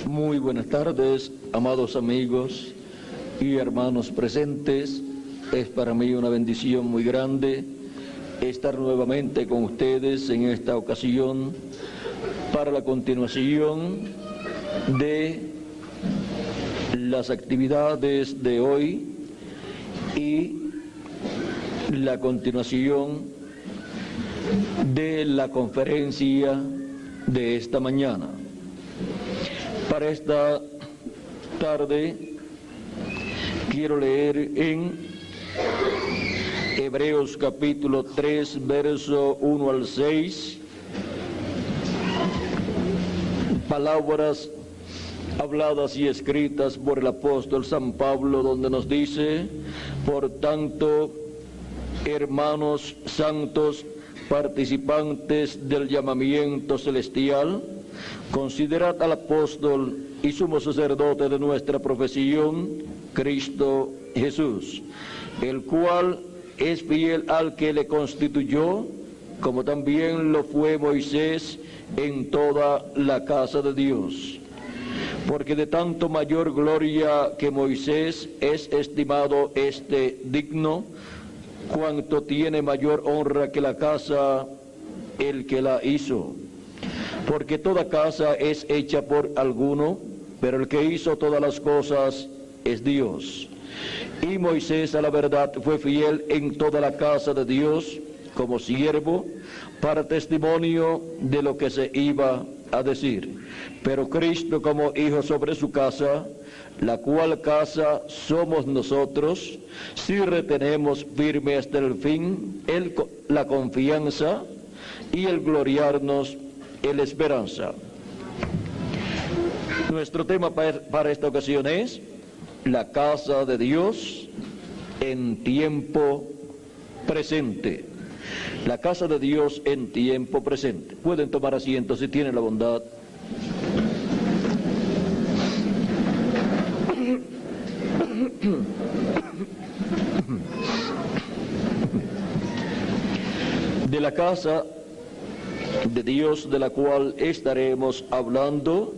Muy buenas tardes, amados amigos y hermanos presentes. Es para mí una bendición muy grande estar nuevamente con ustedes en esta ocasión para la continuación de las actividades de hoy y la continuación de la conferencia de esta mañana. Para esta tarde quiero leer en Hebreos capítulo 3, verso 1 al 6, palabras habladas y escritas por el apóstol San Pablo, donde nos dice: por tanto, hermanos santos, participantes del llamamiento celestial, considerad al apóstol y sumo sacerdote de nuestra profesión, Cristo Jesús, el cual es fiel al que le constituyó, como también lo fue Moisés en toda la casa de Dios. Porque de tanto mayor gloria que Moisés es estimado este digno, cuanto tiene mayor honra que la casa el que la hizo. Porque toda casa es hecha por alguno, pero el que hizo todas las cosas es Dios. Y Moisés a la verdad fue fiel en toda la casa de Dios como siervo, para testimonio de lo que se iba a decir. Pero Cristo como hijo sobre su casa, la cual casa somos nosotros, si retenemos firme hasta el fin la confianza y el gloriarnos en la esperanza. Nuestro tema para esta ocasión es la casa de Dios en tiempo presente. La casa de Dios en tiempo presente. Pueden tomar asiento si tienen la bondad. De la casa de Dios de la cual estaremos hablando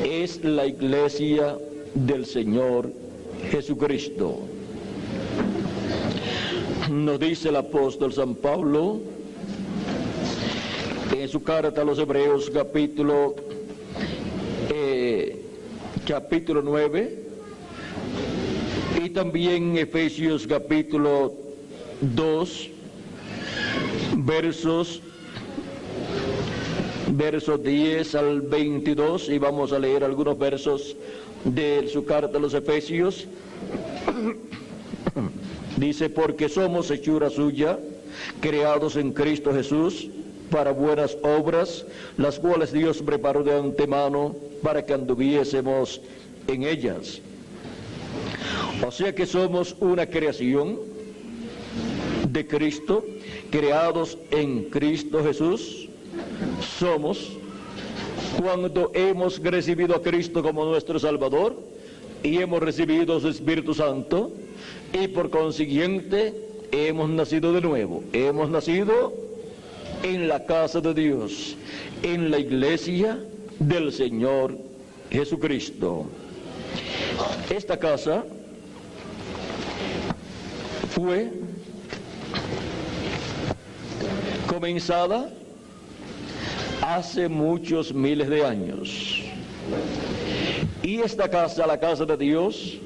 es la iglesia del Señor Jesucristo. Nos dice el apóstol San Pablo en su carta a los Hebreos capítulo 9 y también Efesios capítulo 2 versos 10 al 22, y vamos a leer algunos versos de su carta a los Efesios. Dice: porque somos hechura suya, creados en Cristo Jesús, para buenas obras, las cuales Dios preparó de antemano para que anduviésemos en ellas. O sea que somos una creación de Cristo, creados en Cristo Jesús. Somos, cuando hemos recibido a Cristo como nuestro Salvador y hemos recibido su Espíritu Santo, y por consiguiente hemos nacido de nuevo. Hemos nacido en la casa de Dios, en la iglesia del Señor Jesucristo. Esta casa fue comenzada hace muchos miles de años. Y esta casa, la casa de Dios,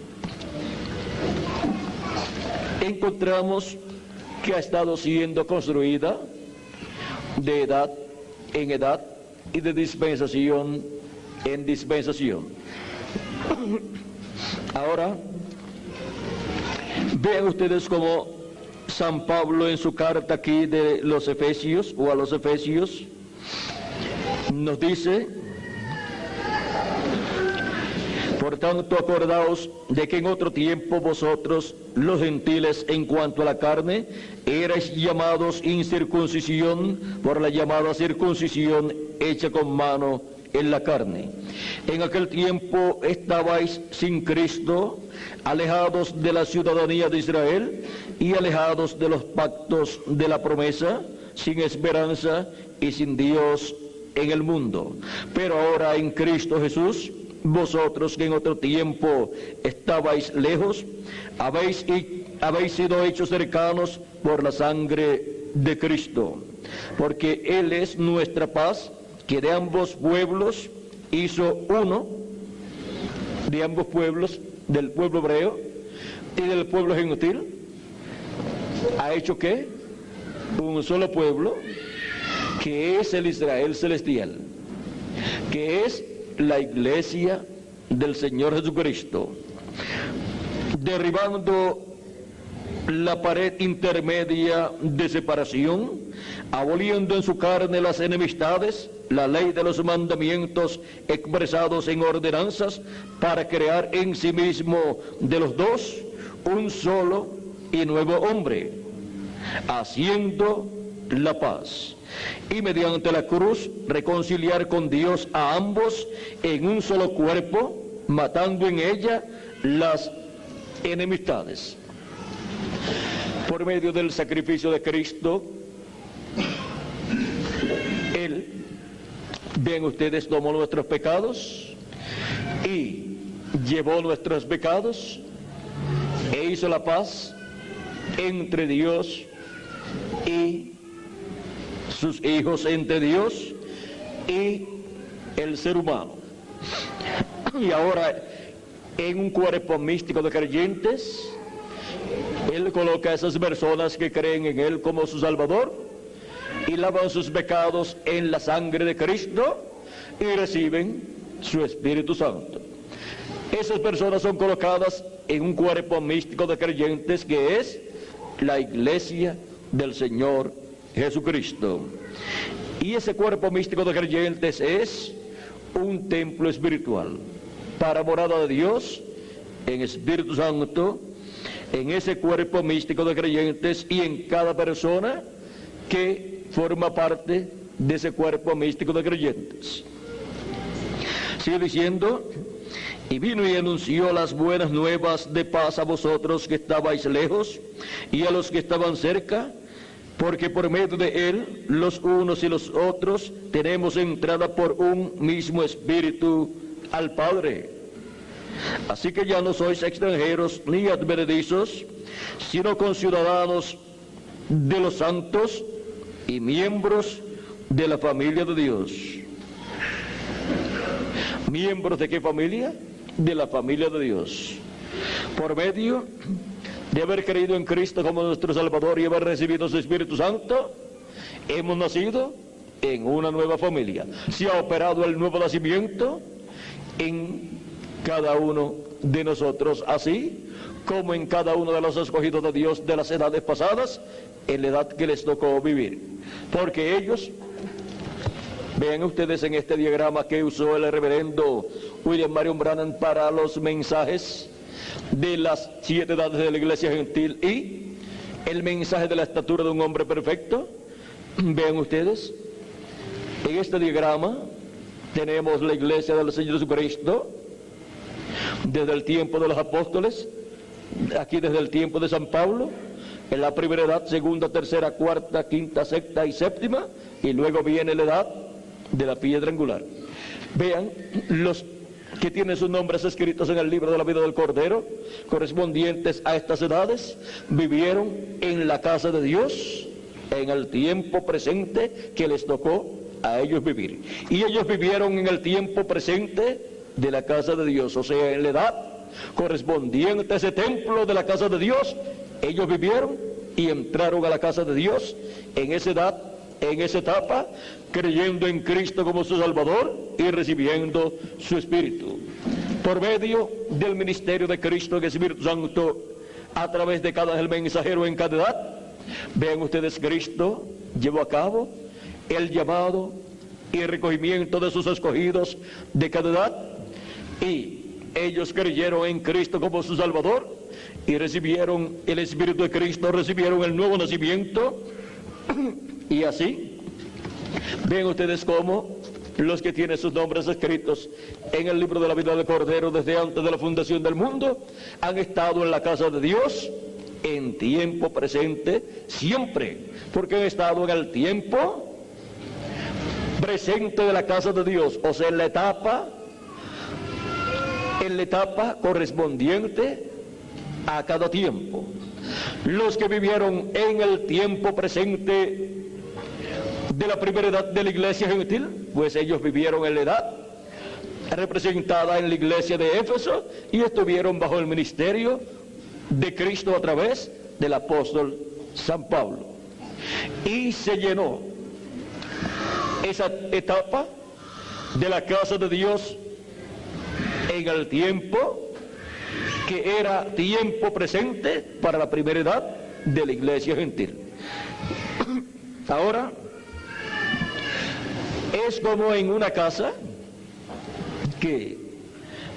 encontramos que ha estado siendo construida de edad en edad y de dispensación en dispensación. Ahora, vean ustedes cómo San Pablo en su carta aquí de los Efesios, o a los Efesios, nos dice: por tanto, acordaos de que en otro tiempo vosotros, los gentiles, en cuanto a la carne, erais llamados incircuncisión por la llamada circuncisión hecha con mano en la carne. En aquel tiempo estabais sin Cristo, alejados de la ciudadanía de Israel y alejados de los pactos de la promesa, sin esperanza y sin Dios en el mundo. Pero ahora en Cristo Jesús, vosotros que en otro tiempo estabais lejos, habéis sido hechos cercanos por la sangre de Cristo, porque Él es nuestra paz, que de ambos pueblos hizo uno, de ambos pueblos, del pueblo hebreo y del pueblo gentil. ¿Ha hecho qué? Un solo pueblo, que es el Israel celestial, que es la iglesia del Señor Jesucristo, derribando la pared intermedia de separación, aboliendo en su carne las enemistades, la ley de los mandamientos expresados en ordenanzas, para crear en sí mismo de los dos un solo y nuevo hombre, haciendo la paz, y mediante la cruz reconciliar con Dios a ambos en un solo cuerpo, matando en ella las enemistades. Por medio del sacrificio de Cristo, Él, ven ustedes, tomó nuestros pecados y llevó nuestros pecados e hizo la paz entre Dios y sus hijos, entre Dios y el ser humano. Y ahora, en un cuerpo místico de creyentes, Él coloca a esas personas que creen en Él como su Salvador y lavan sus pecados en la sangre de Cristo y reciben su Espíritu Santo. Esas personas son colocadas en un cuerpo místico de creyentes, que es la iglesia del Señor Jesucristo. Y ese cuerpo místico de creyentes es un templo espiritual para morada de Dios en Espíritu Santo, en ese cuerpo místico de creyentes y en cada persona que forma parte de ese cuerpo místico de creyentes. Sigue diciendo: y vino y anunció las buenas nuevas de paz a vosotros que estabais lejos y a los que estaban cerca, porque por medio de Él los unos y los otros tenemos entrada por un mismo Espíritu al Padre. Así que ya no sois extranjeros ni advenedizos, sino conciudadanos de los santos y miembros de la familia de Dios. ¿Miembros de qué familia? De la familia de Dios. Por medio de haber creído en Cristo como nuestro Salvador y haber recibido su Espíritu Santo, hemos nacido en una nueva familia. Se ha operado el nuevo nacimiento en cada uno de nosotros, así como en cada uno de los escogidos de Dios de las edades pasadas, en la edad que les tocó vivir. Porque ellos, vean ustedes en este diagrama que usó el reverendo William Marion Branham para los mensajes de las 7 edades de la iglesia gentil y el mensaje de la estatura de un hombre perfecto, vean ustedes, en este diagrama tenemos la iglesia del Señor Jesucristo desde el tiempo de los apóstoles, aquí desde el tiempo de San Pablo, en la primera edad, segunda, tercera, cuarta, quinta, sexta y séptima, y luego viene la edad de la piedra angular. Vean los que tienen sus nombres escritos en el libro de la vida del Cordero, correspondientes a estas edades, vivieron en la casa de Dios en el tiempo presente que les tocó a ellos vivir. Y ellos vivieron en el tiempo presente de la casa de Dios, o sea, en la edad correspondiente a ese templo de la casa de Dios, ellos vivieron y entraron a la casa de Dios en esa edad, en esa etapa, creyendo en Cristo como su Salvador y recibiendo su Espíritu. Por medio del ministerio de Cristo en el Espíritu Santo, a través de cada mensajero en cada edad, vean ustedes, Cristo llevó a cabo el llamado y el recogimiento de sus escogidos de cada edad, y ellos creyeron en Cristo como su Salvador y recibieron el Espíritu de Cristo, recibieron el nuevo nacimiento. Y así ven ustedes cómo los que tienen sus nombres escritos en el libro de la vida del Cordero desde antes de la fundación del mundo, han estado en la casa de Dios en tiempo presente siempre, porque han estado en el tiempo presente de la casa de Dios, o sea, en la etapa correspondiente a cada tiempo. Los que vivieron en el tiempo presente de la primera edad de la iglesia gentil, pues ellos vivieron en la edad representada en la iglesia de Éfeso y estuvieron bajo el ministerio de Cristo a través del apóstol San Pablo. Y se llenó esa etapa de la casa de Dios en el tiempo que era tiempo presente para la primera edad de la iglesia gentil. Ahora es como en una casa que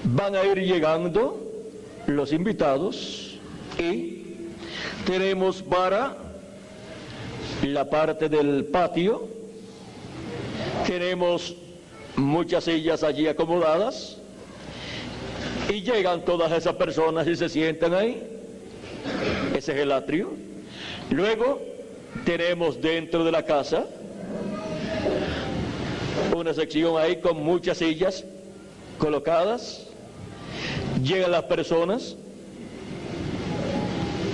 van a ir llegando los invitados y tenemos para la parte del patio, tenemos muchas sillas allí acomodadas y llegan todas esas personas y se sientan ahí. Ese es el atrio. Luego tenemos dentro de la casa una sección ahí con muchas sillas colocadas. Llegan las personas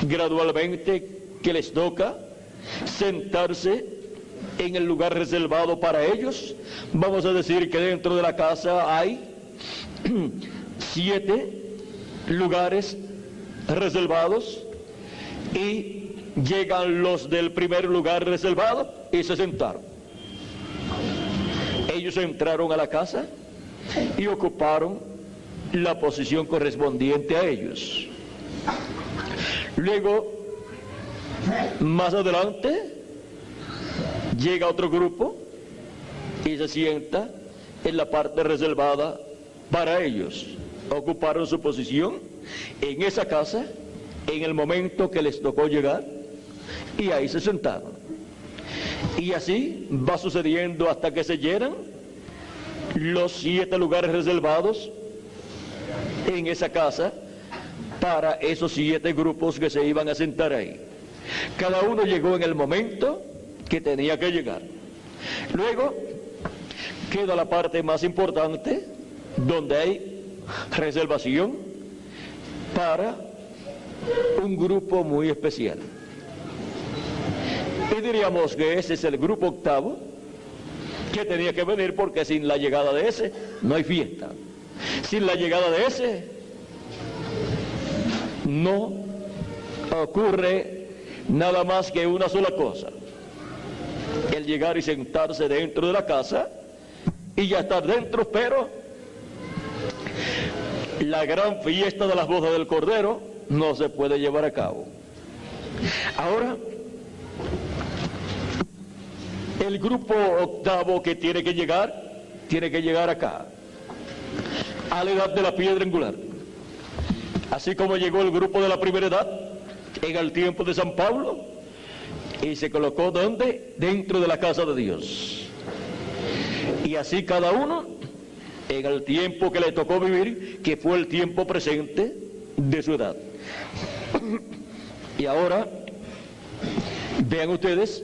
gradualmente que les toca sentarse en el lugar reservado para ellos. Vamos a decir que dentro de la casa hay 7 lugares reservados y llegan los del primer lugar reservado y se sentaron. Ellos entraron a la casa y ocuparon la posición correspondiente a ellos. Luego, más adelante, llega otro grupo y se sienta en la parte reservada para ellos. Ocuparon su posición en esa casa en el momento que les tocó llegar y ahí se sentaron. Y así va sucediendo hasta que se llenan los 7 lugares reservados en esa casa para esos 7 grupos que se iban a sentar ahí. Cada uno llegó en el momento que tenía que llegar. Luego queda la parte más importante, donde hay reservación para un grupo muy especial. Y diríamos que ese es el grupo octavo, que tenía que venir porque sin la llegada de ese no hay fiesta. Sin la llegada de ese no ocurre nada más que una sola cosa: el llegar y sentarse dentro de la casa y ya estar dentro, pero la gran fiesta de las bodas del Cordero no se puede llevar a cabo. Ahora, el grupo octavo que tiene que llegar acá, a la edad de la piedra angular. Así como llegó el grupo de la primera edad en el tiempo de San Pablo y se colocó ¿dónde? Dentro de la casa de Dios. Y así cada uno en el tiempo que le tocó vivir, que fue el tiempo presente de su edad. Y ahora, vean ustedes,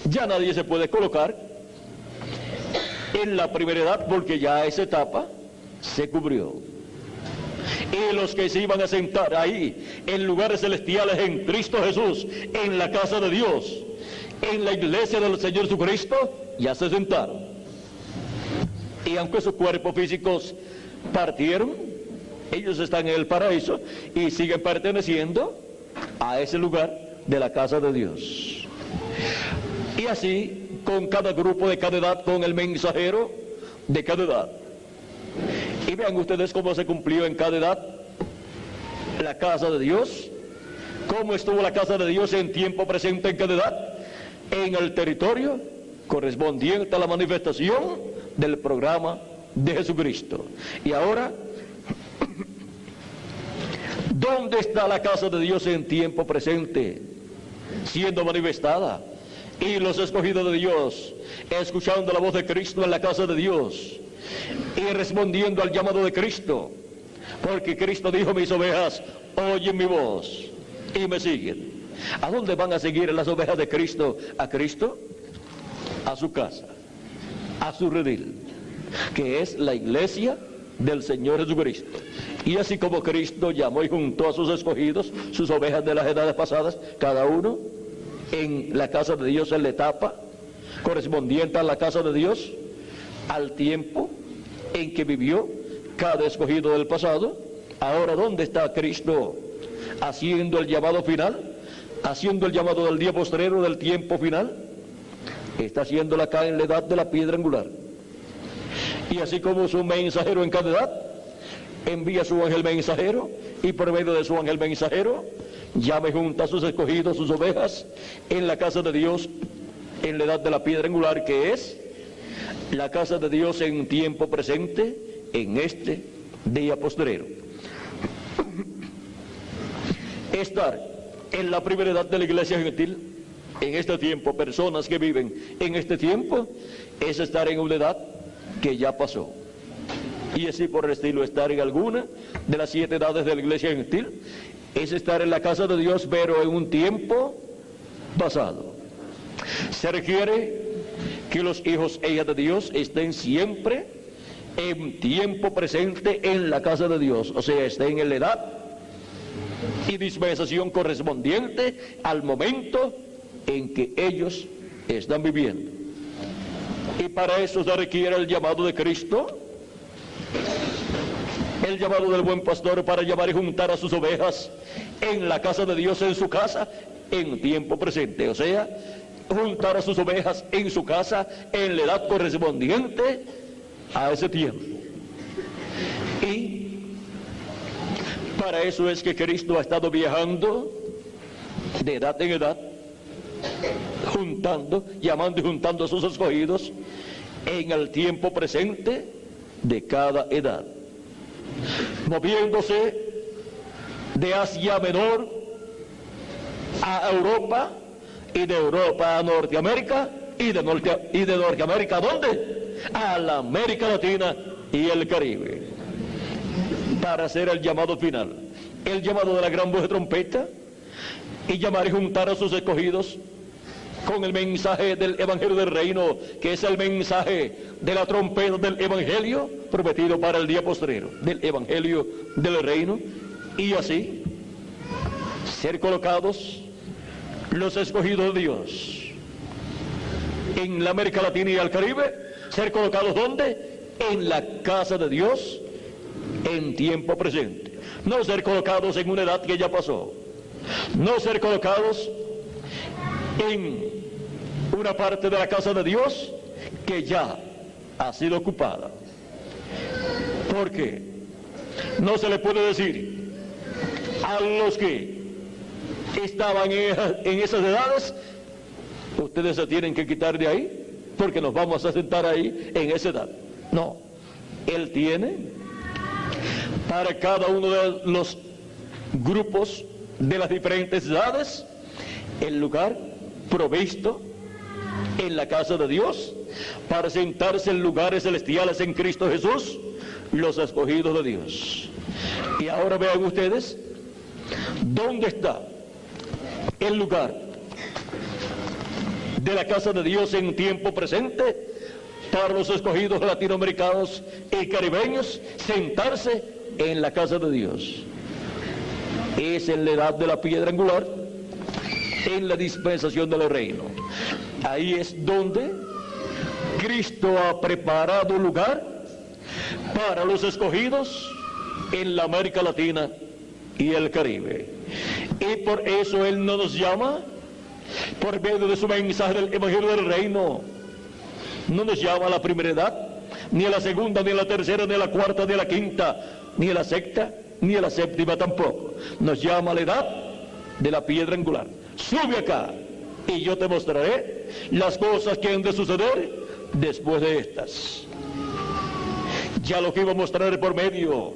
ya nadie se puede colocar en la primera edad porque ya esa etapa se cubrió. Y los que se iban a sentar ahí en lugares celestiales en Cristo Jesús, en la casa de Dios, en la iglesia del Señor Jesucristo, ya se sentaron. Y aunque sus cuerpos físicos partieron, ellos están en el paraíso y siguen perteneciendo a ese lugar de la casa de Dios. Y así con cada grupo de cada edad, con el mensajero de cada edad. Y vean ustedes cómo se cumplió en cada edad la casa de Dios, cómo estuvo la casa de Dios en tiempo presente en cada edad, en el territorio correspondiente a la manifestación del programa de Jesucristo. Y ahora, ¿dónde está la casa de Dios en tiempo presente siendo manifestada? y los escogidos de Dios, escuchando la voz de Cristo en la casa de Dios y respondiendo al llamado de Cristo, porque Cristo dijo: mis ovejas oyen mi voz y me siguen. ¿A dónde van a seguir las ovejas de Cristo? ¿A Cristo? A su casa, a su redil, que es la iglesia del Señor Jesucristo. Y así como Cristo llamó y juntó a sus escogidos, sus ovejas de las edades pasadas, cada uno en la casa de Dios en la etapa correspondiente a la casa de Dios, al tiempo en que vivió cada escogido del pasado. Ahora, ¿dónde está Cristo haciendo el llamado final? Haciendo el llamado del día postrero, del tiempo final. Está haciéndolo acá en la edad de la piedra angular. Y así como su mensajero en cada edad envía su ángel mensajero, y por medio de su ángel mensajero llama y junta a sus escogidos, sus ovejas, en la casa de Dios en la edad de la piedra angular, que es la casa de Dios en tiempo presente, en este día postrero. Estar en la primera edad de la iglesia gentil, en este tiempo, personas que viven en este tiempo, es estar en una edad que ya pasó. Y así por el estilo, estar en alguna de las 7 edades de la iglesia gentil es estar en la casa de Dios, pero en un tiempo pasado. Se requiere que los hijos e hijas de Dios estén siempre en tiempo presente en la casa de Dios, o sea, estén en la edad y dispensación correspondiente al momento en que ellos están viviendo. Y para eso se requiere el llamado de Cristo, el llamado del buen pastor para llamar y juntar a sus ovejas en la casa de Dios, en su casa, en tiempo presente, o sea, juntar a sus ovejas en su casa en la edad correspondiente a ese tiempo. Y para eso es que Cristo ha estado viajando de edad en edad, juntando, llamando y juntando a sus escogidos en el tiempo presente de cada edad, moviéndose de Asia Menor a Europa, y de Europa a Norteamérica, y de Norteamérica ¿a dónde? A la América Latina y el Caribe, para hacer el llamado final, el llamado de la gran voz de trompeta, y llamar y juntar a sus escogidos con el mensaje del Evangelio del Reino, que es el mensaje de la trompeta del Evangelio prometido para el día postrero, del Evangelio del Reino, y así ser colocados los escogidos de Dios en la América Latina y el Caribe. Ser colocados ¿dónde? En la casa de Dios en tiempo presente. No ser colocados en una edad que ya pasó, no ser colocados en una parte de la casa de Dios que ya ha sido ocupada. Porque no se le puede decir a los que estaban en esas edades: ustedes se tienen que quitar de ahí porque nos vamos a sentar ahí en esa edad. No, Él tiene para cada uno de los grupos de las diferentes edades el lugar provisto en la casa de Dios para sentarse en lugares celestiales en Cristo Jesús, los escogidos de Dios. Y ahora vean ustedes dónde está el lugar de la casa de Dios en tiempo presente para los escogidos latinoamericanos y caribeños sentarse en la casa de Dios. Es en la edad de la piedra angular, en la dispensación del reino. Ahí es donde Cristo ha preparado un lugar para los escogidos en la América Latina y el Caribe. Y por eso Él no nos llama por medio de su mensaje del Evangelio del Reino. No nos llama a la primera edad, ni a la segunda, ni a la tercera, ni a la cuarta, ni a la quinta, ni a la sexta, ni a la séptima tampoco. Nos llama a la edad de la piedra angular. Sube acá y yo te mostraré las cosas que han de suceder después de estas. Ya lo que iba a mostrar por medio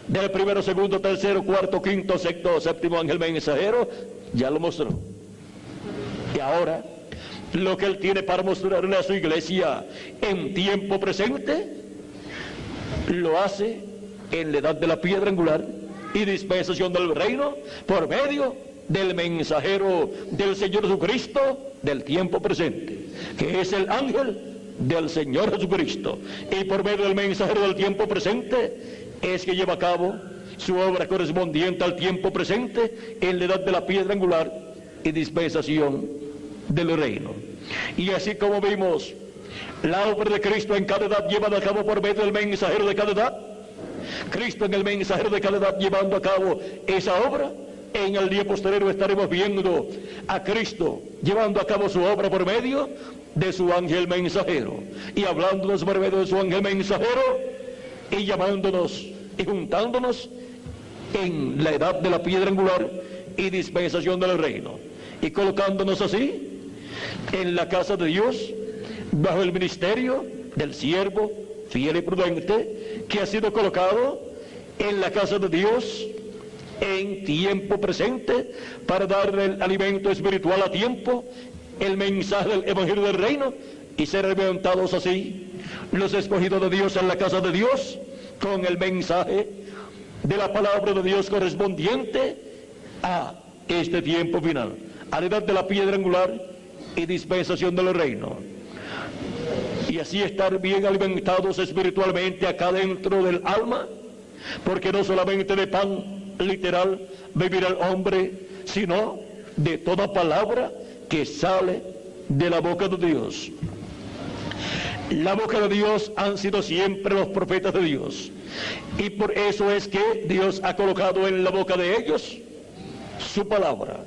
del primero, segundo, tercero, cuarto, quinto, sexto, séptimo ángel mensajero, ya lo mostró. Y ahora lo que Él tiene para mostrarle a su iglesia en tiempo presente, lo hace en la edad de la piedra angular y dispensación del reino por medio del mensajero del Señor Jesucristo del tiempo presente, que es el ángel del Señor Jesucristo, y por medio del mensajero del tiempo presente es que lleva a cabo su obra correspondiente al tiempo presente en la edad de la piedra angular y dispensación del reino. Y así como vimos la obra de Cristo en cada edad llevada a cabo por medio del mensajero de cada edad, Cristo en el mensajero de cada edad llevando a cabo esa obra, en el día posterior estaremos viendo a Cristo llevando a cabo su obra por medio de su ángel mensajero, y hablándonos por medio de su ángel mensajero, y llamándonos y juntándonos en la edad de la piedra angular y dispensación del reino, y colocándonos así en la casa de Dios bajo el ministerio del siervo fiel y prudente, que ha sido colocado en la casa de Dios en tiempo presente para darle el alimento espiritual a tiempo, el mensaje del evangelio del reino, y ser alimentados así los escogidos de Dios en la casa de Dios con el mensaje de la palabra de Dios correspondiente a este tiempo final, a la edad de la piedra angular y dispensación del reino, y así estar bien alimentados espiritualmente acá dentro del alma, porque no solamente de pan literal vivirá el hombre, sino de toda palabra que sale de la boca de Dios. La boca de Dios han sido siempre los profetas de Dios, y por eso es que Dios ha colocado en la boca de ellos su palabra,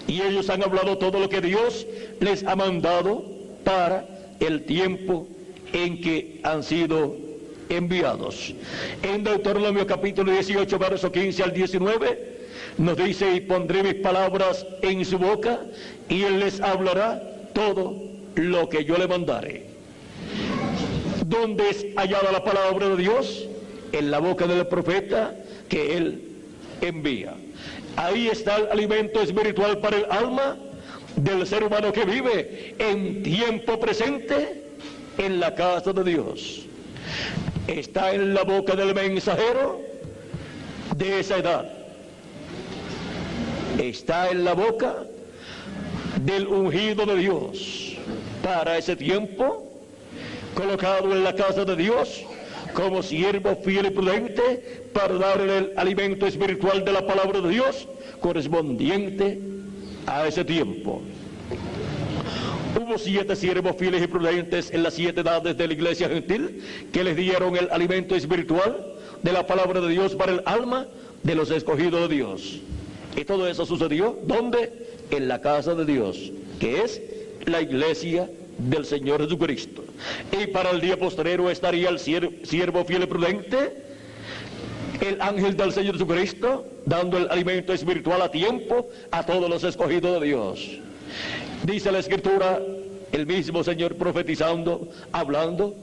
y ellos han hablado todo lo que Dios les ha mandado para el tiempo en que han sido enviados. En Deuteronomio capítulo 18, verso 15 al 19, nos dice: y pondré mis palabras en su boca, y él les hablará todo lo que yo le mandare. ¿Dónde es hallada la palabra de Dios? En la boca del profeta que él envía. Ahí está el alimento espiritual para el alma del ser humano que vive en tiempo presente en la casa de Dios. Está en la boca del mensajero de esa edad. Está en la boca del ungido de Dios para ese tiempo, colocado en la casa de Dios como siervo fiel y prudente para darle el alimento espiritual de la palabra de Dios correspondiente a ese tiempo. Hubo 7 siervos fieles y prudentes en las 7 edades de la iglesia gentil que les dieron el alimento espiritual de la palabra de Dios para el alma de los escogidos de Dios. Y todo eso sucedió, ¿dónde? En la casa de Dios, que es la iglesia del Señor Jesucristo. Y para el día postrero estaría el siervo fiel y prudente, el ángel del Señor Jesucristo, dando el alimento espiritual a tiempo a todos los escogidos de Dios. Dice la Escritura, el mismo Señor profetizando, hablando,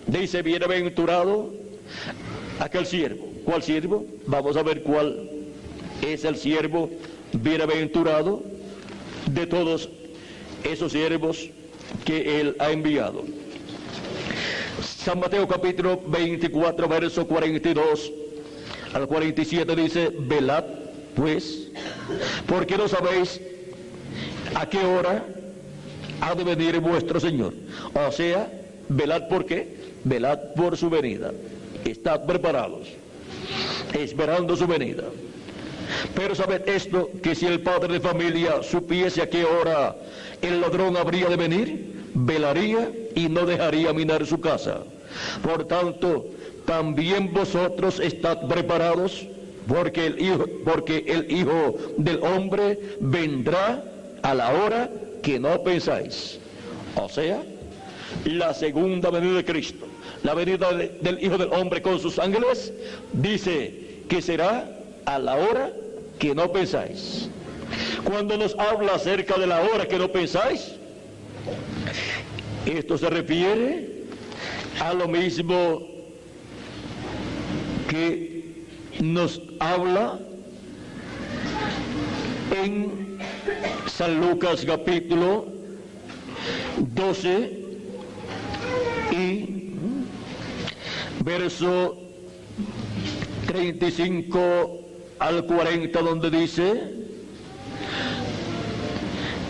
dice: bienaventurado aquel siervo. ¿Cuál siervo? Vamos a ver cuál es el siervo bienaventurado de todos esos siervos que Él ha enviado. San Mateo capítulo 24, verso 42 al 47 dice: velad pues, porque no sabéis a qué hora ha de venir vuestro Señor. O sea, velad por qué, velad por su venida. Estad preparados, esperando su venida. Pero sabed esto, que si el padre de familia supiese a qué hora el ladrón habría de venir, velaría y no dejaría minar su casa. Por tanto, también vosotros estad preparados, porque el Hijo del Hombre vendrá a la hora que no pensáis. O sea, la segunda venida de Cristo, la venida del Hijo del Hombre con sus ángeles, dice que será a la hora que no pensáis. Cuando nos habla acerca de la hora que no pensáis, esto se refiere a lo mismo que nos habla en San Lucas capítulo 12 y verso 35 al 40, donde dice: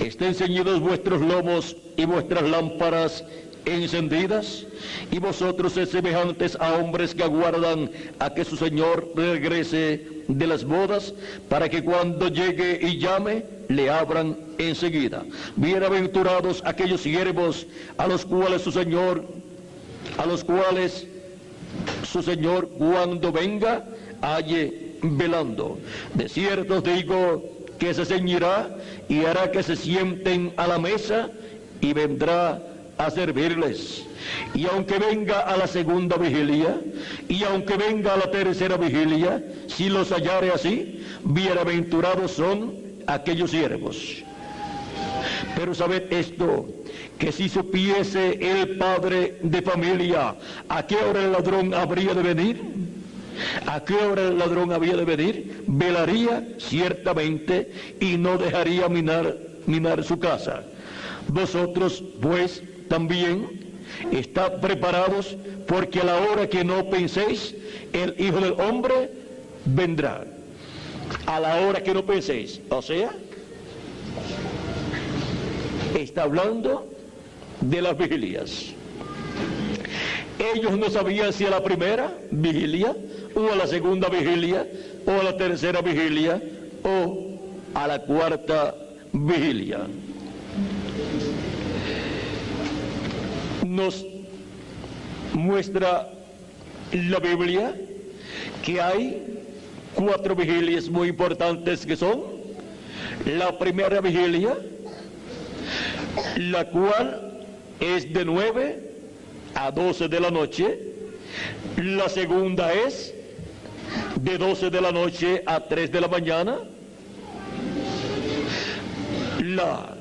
estén ceñidos vuestros lomos y vuestras lámparas encendidas, y vosotros sed semejantes a hombres que aguardan a que su Señor regrese de las bodas, para que cuando llegue y llame, le abran enseguida. Bienaventurados aquellos siervos a los cuales su Señor cuando venga halle velando. De cierto os digo que se ceñirá y hará que se sienten a la mesa y vendrá a servirles. Y aunque venga a la segunda vigilia, y aunque venga a la tercera vigilia, si los hallare así, bienaventurados son aquellos siervos. Pero sabed esto, que si supiese el padre de familia a qué hora el ladrón habría de venir, velaría ciertamente y no dejaría minar su casa. Vosotros pues también estad preparados, porque a la hora que no penséis, el Hijo del Hombre vendrá. A la hora que no penséis, o sea, está hablando de las vigilias. Ellos no sabían si a la primera vigilia, o a la segunda vigilia, o a la tercera vigilia, o a la cuarta vigilia. Nos muestra la Biblia que hay 4 vigilias muy importantes, que son: la primera vigilia, la cual es de 9 a 12 de la noche. La segunda es de 12 de la noche a 3 de la mañana. La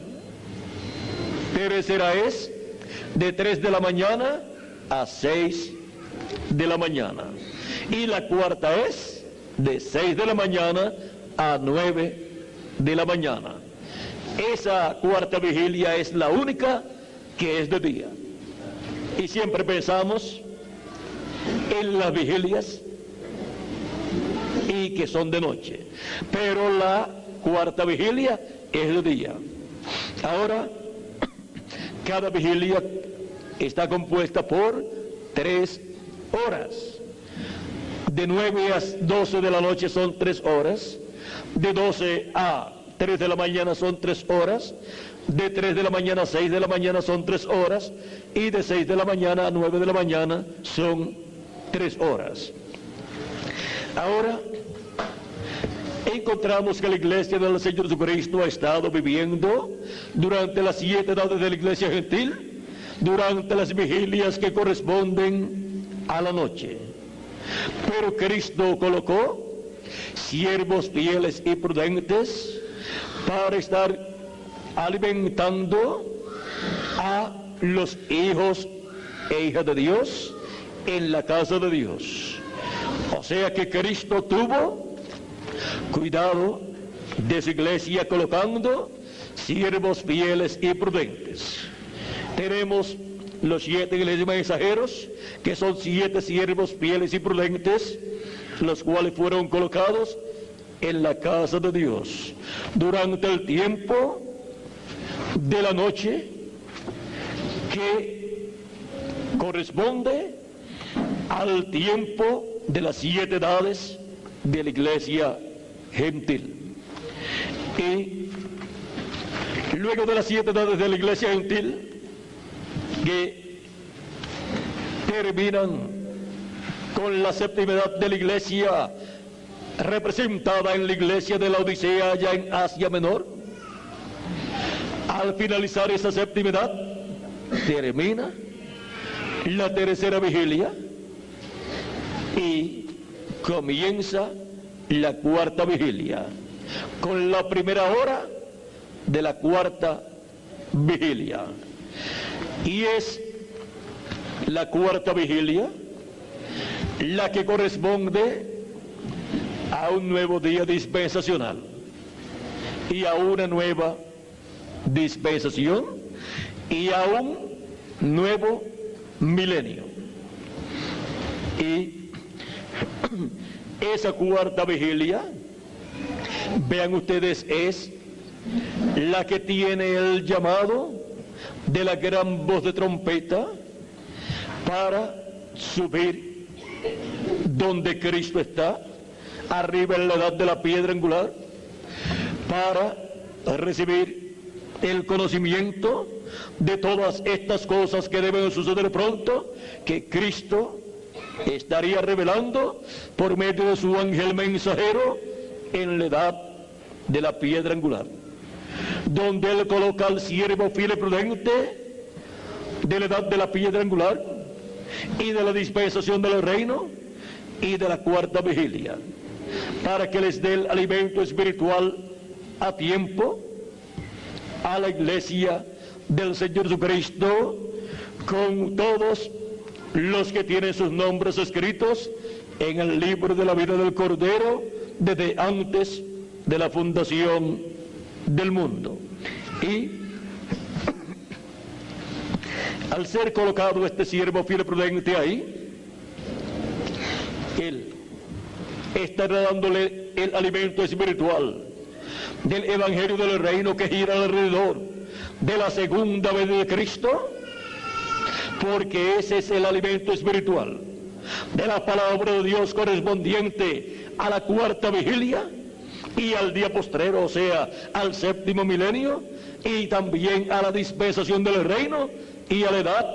tercera es de 3 de la mañana a 6 de la mañana. Y la cuarta es de 6 de la mañana a 9 de la mañana. Esa cuarta vigilia es la única que es de día. Y siempre pensamos en las vigilias y que son de noche. Pero la cuarta vigilia es de día. Ahora, cada vigilia está compuesta por 3 horas. De 9 a 12 de la noche son 3 horas. De 12 a 3 de la mañana son 3 horas. De 3 de la mañana a 6 de la mañana son 3 horas. Y de 6 de la mañana a 9 de la mañana son 3 horas. Ahora, encontramos que la iglesia del Señor Jesucristo ha estado viviendo durante las 7 edades de la iglesia gentil, durante las vigilias que corresponden a la noche. Pero Cristo colocó siervos fieles y prudentes para estar alimentando a los hijos e hijas de Dios en la casa de Dios. O sea que Cristo tuvo cuidado de su iglesia colocando siervos fieles y prudentes. Tenemos los 7 iglesias mensajeros, que son 7 siervos fieles y prudentes, los cuales fueron colocados en la casa de Dios durante el tiempo de la noche, que corresponde al tiempo de las 7 edades de la iglesia gentil. Y luego de las 7 edades de la iglesia gentil, que terminan con la séptima edad de la iglesia representada en la iglesia de la Odisea, allá en Asia Menor, al finalizar esa séptima edad, termina la tercera vigilia y comienza la cuarta vigilia, con la primera hora de la cuarta vigilia. Y es la cuarta vigilia la que corresponde a un nuevo día dispensacional y a una nueva dispensación y a un nuevo milenio. Y esa cuarta vigilia, vean ustedes, es la que tiene el llamado de la gran voz de trompeta para subir donde Cristo está, arriba en la edad de la piedra angular, para recibir el conocimiento de todas estas cosas que deben suceder pronto, que Cristo estaría revelando por medio de su ángel mensajero en la edad de la piedra angular, donde él coloca al siervo fiel y prudente de la edad de la piedra angular y de la dispensación del reino y de la cuarta vigilia, para que les dé el alimento espiritual a tiempo a la iglesia del Señor Jesucristo, con todos los que tienen sus nombres escritos en el libro de la vida del Cordero desde antes de la fundación del mundo. Y al ser colocado este siervo fiel y prudente ahí, él estará dándole el alimento espiritual del evangelio del reino que gira alrededor de la segunda venida de Cristo, porque ese es el alimento espiritual de la palabra de Dios correspondiente a la cuarta vigilia y al día postrero, o sea, al séptimo milenio, y también a la dispensación del reino y a la edad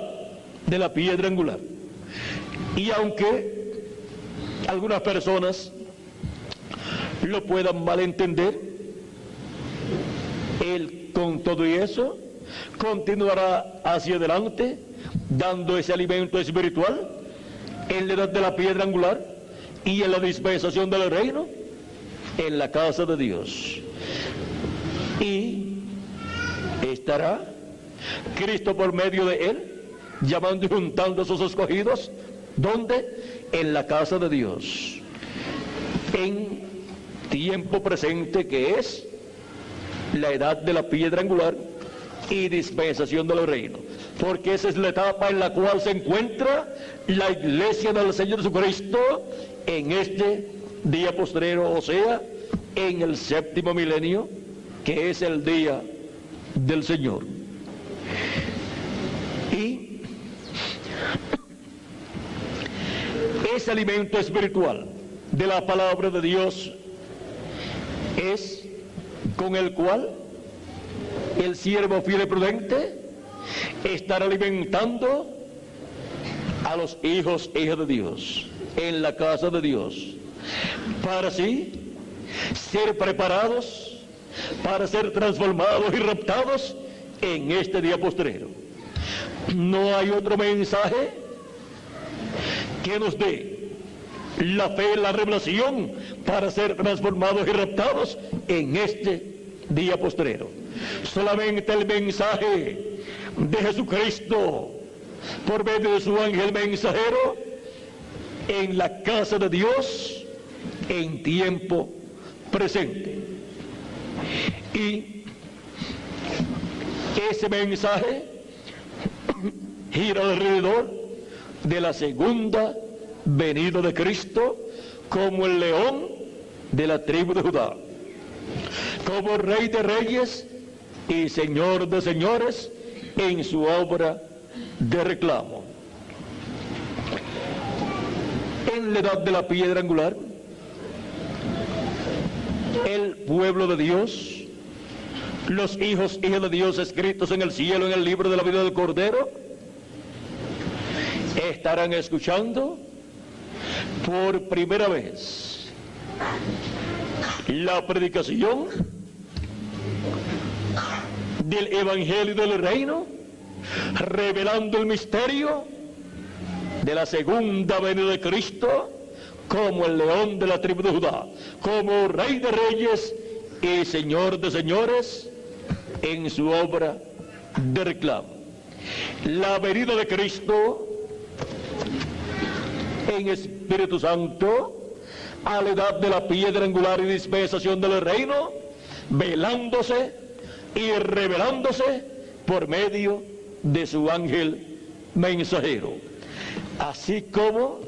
de la piedra angular. Y aunque algunas personas lo puedan malentender, él con todo y eso continuará hacia adelante dando ese alimento espiritual en la edad de la piedra angular y en la dispensación del reino en la casa de Dios. Y estará Cristo por medio de él llamando y juntando a sus escogidos, ¿dónde? En la casa de Dios, en tiempo presente, que es la edad de la piedra angular y dispensación del reino, porque esa es la etapa en la cual se encuentra la iglesia del Señor Jesucristo en este día postrero, o sea, en el séptimo milenio, que es el día del Señor. Y ese alimento espiritual de la palabra de Dios es con el cual el siervo fiel y prudente estará alimentando a los hijos e hijas de Dios en la casa de Dios, para así ser preparados para ser transformados y raptados en este día postrero. No hay otro mensaje que nos dé la fe, la revelación para ser transformados y raptados en este día postrero. Solamente el mensaje de Jesucristo por medio de su ángel mensajero en la casa de Dios en tiempo presente. Y ese mensaje gira alrededor de la segunda venida de Cristo como el león de la tribu de Judá, como Rey de Reyes y Señor de Señores en su obra de reclamo. En la edad de la piedra angular, el pueblo de Dios, los hijos e hijas de Dios escritos en el cielo en el libro de la vida del Cordero, estarán escuchando por primera vez la predicación del Evangelio del Reino, revelando el misterio de la segunda venida de Cristo como el león de la tribu de Judá, como Rey de Reyes y Señor de Señores en su obra de reclamo. La venida de Cristo en Espíritu Santo a la edad de la piedra angular y dispensación del reino, velándose y revelándose por medio de su ángel mensajero. Así como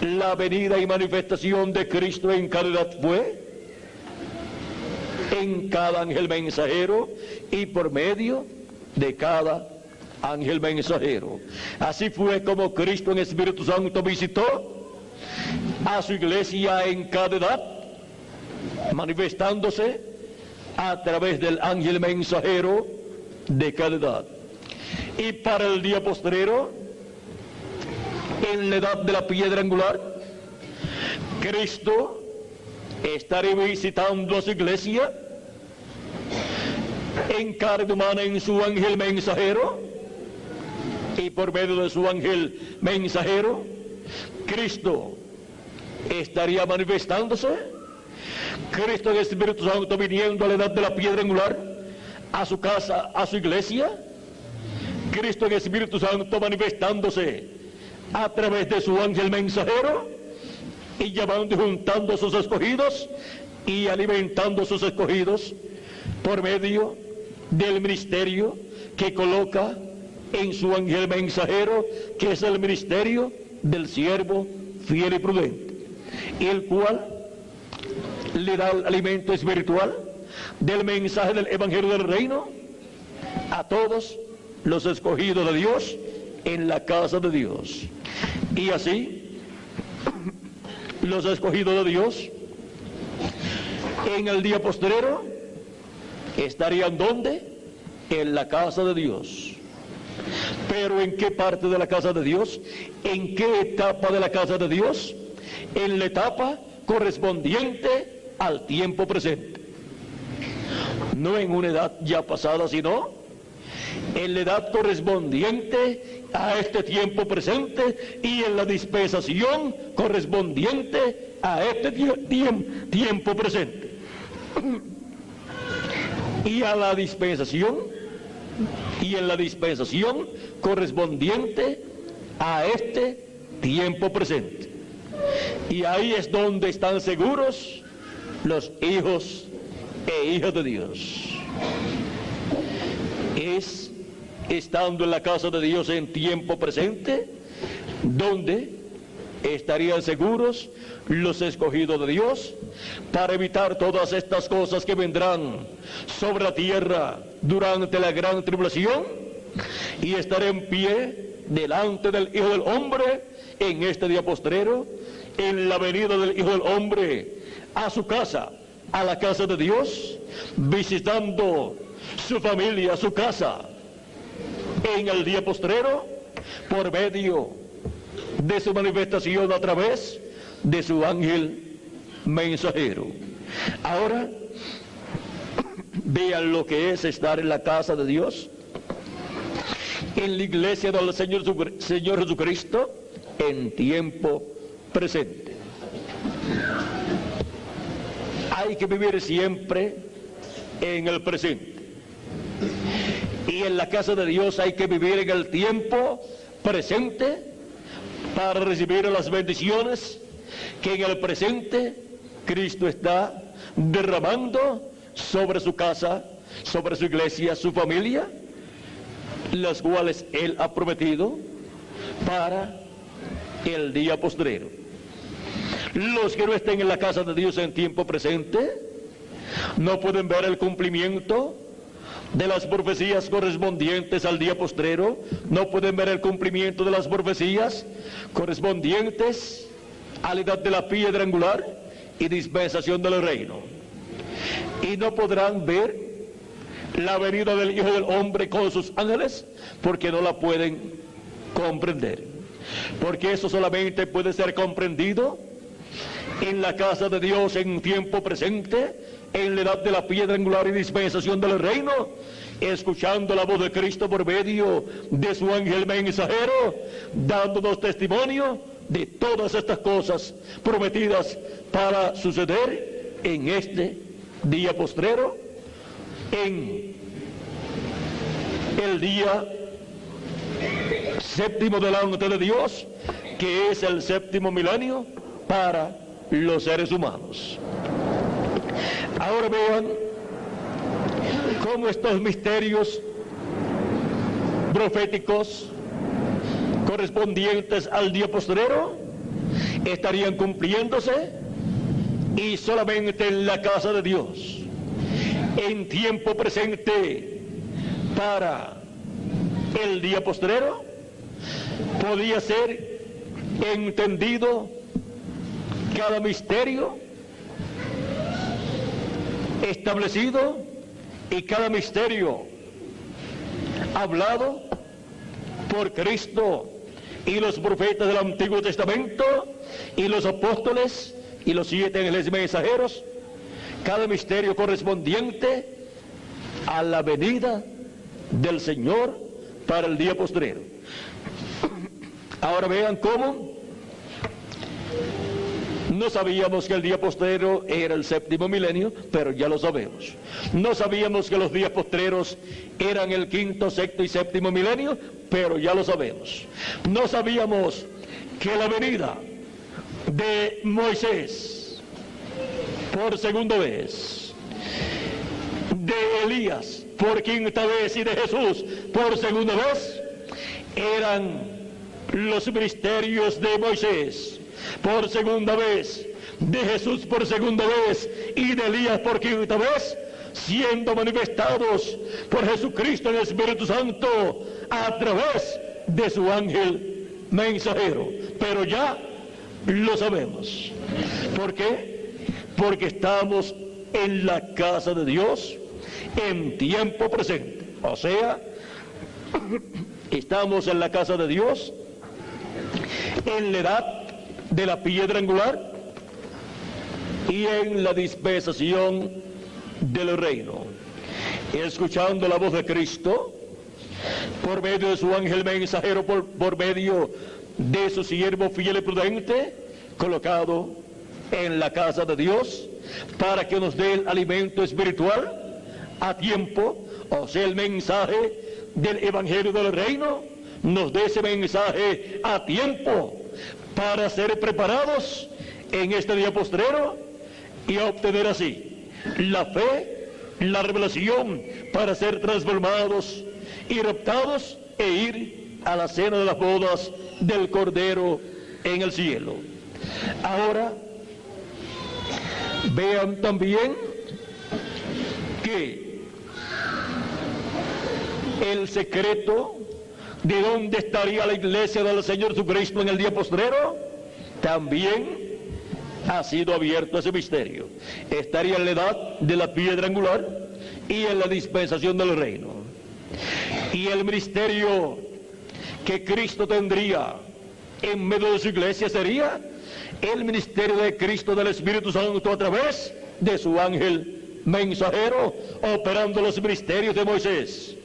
la venida y manifestación de Cristo en cada edad fue en cada ángel mensajero y por medio de cada ángel mensajero. Así fue como Cristo en Espíritu Santo visitó a su iglesia en cada edad, manifestándose a través del ángel mensajero de cada edad. Y para el día postrero, en la edad de la piedra angular, Cristo estaría visitando a su iglesia en carne humana en su ángel mensajero, y por medio de su ángel mensajero, Cristo estaría manifestándose. Cristo en el Espíritu Santo viniendo a la edad de la piedra angular, a su casa, a su iglesia. Cristo en el Espíritu Santo manifestándose a través de su ángel mensajero y llamando y juntando a sus escogidos y alimentando a sus escogidos por medio del ministerio que coloca en su ángel mensajero, que es el ministerio del siervo fiel y prudente, el cual le da el alimento espiritual del mensaje del evangelio del reino a todos los escogidos de Dios en la casa de Dios. Y así los escogidos de Dios en el día postrero estarían ¿dónde? En la casa de Dios. Pero ¿en qué parte de la casa de Dios? ¿En qué etapa de la casa de Dios? En la etapa correspondiente al tiempo presente. No en una edad ya pasada, sino en la edad correspondiente a este tiempo presente y en la dispensación correspondiente a este tiempo presente. Y a la dispensación, y en la dispensación correspondiente a este tiempo presente. Y ahí es donde están seguros los hijos e hijas de Dios. Es estando en la casa de Dios en tiempo presente donde estarían seguros los escogidos de Dios para evitar todas estas cosas que vendrán sobre la tierra durante la gran tribulación y estar en pie delante del Hijo del Hombre en este día postrero, en la venida del Hijo del Hombre a su casa, a la casa de Dios, visitando su familia, su casa, en el día postrero, por medio de su manifestación a través de su ángel mensajero. Ahora, vean lo que es estar en la casa de Dios, en la iglesia del Señor Jesucristo, en tiempo presente. Hay que vivir siempre en el presente. Y en la casa de Dios hay que vivir en el tiempo presente para recibir las bendiciones que en el presente Cristo está derramando sobre su casa, sobre su iglesia, su familia, las cuales Él ha prometido para el día postrero. Los que no estén en la casa de Dios en tiempo presente no pueden ver el cumplimiento de las profecías correspondientes al día postrero, no pueden ver el cumplimiento de las profecías correspondientes a la edad de la piedra angular y dispensación del reino. Y no podrán ver la venida del Hijo del Hombre con sus ángeles porque no la pueden comprender. Porque eso solamente puede ser comprendido en la casa de Dios en tiempo presente, en la edad de la piedra angular y dispensación del reino, escuchando la voz de Cristo por medio de su ángel mensajero, dándonos testimonio de todas estas cosas prometidas para suceder en este día postrero, en el día séptimo delante de Dios, que es el séptimo milenio para los seres humanos. Ahora vean cómo estos misterios proféticos correspondientes al día postrero estarían cumpliéndose, y solamente en la casa de Dios, en tiempo presente para el día postrero, podía ser entendido cada misterio establecido y cada misterio hablado por Cristo y los profetas del Antiguo Testamento y los apóstoles y los 7 ángeles mensajeros, cada misterio correspondiente a la venida del Señor para el día postrero. Ahora vean cómo no sabíamos que el día postrero era el 7º milenio, pero ya lo sabemos. No sabíamos que los días postreros eran el 5º, 6º y 7º milenio, pero ya lo sabemos. No sabíamos que la venida de Moisés por segunda vez, de Elías por 5ª vez y de Jesús por segunda vez eran los ministerios de Moisés por segunda vez, de Jesús por segunda vez y de Elías por 5ª vez, siendo manifestados por Jesucristo en el Espíritu Santo a través de su ángel mensajero. Pero ya lo sabemos. ¿Por qué? Porque estamos en la casa de Dios en tiempo presente. O sea, estamos en la casa de Dios en la edad de la piedra angular y en la dispensación del reino, escuchando la voz de Cristo por medio de su ángel mensajero, por medio de su siervo fiel y prudente colocado en la casa de Dios para que nos dé el alimento espiritual a tiempo, o sea, el mensaje del evangelio del reino nos dé ese mensaje a tiempo para ser preparados en este día postrero y obtener así la fe, la revelación para ser transformados y raptados e ir a la cena de las bodas del Cordero en el cielo. Ahora, vean también que el secreto de dónde estaría la iglesia del Señor Jesucristo en el día postrero también ha sido abierto ese misterio. Estaría en la edad de la piedra angular y en la dispensación del reino. Y el ministerio que Cristo tendría en medio de su iglesia sería el ministerio de Cristo del Espíritu Santo a través de su ángel mensajero, operando los ministerios de Moisés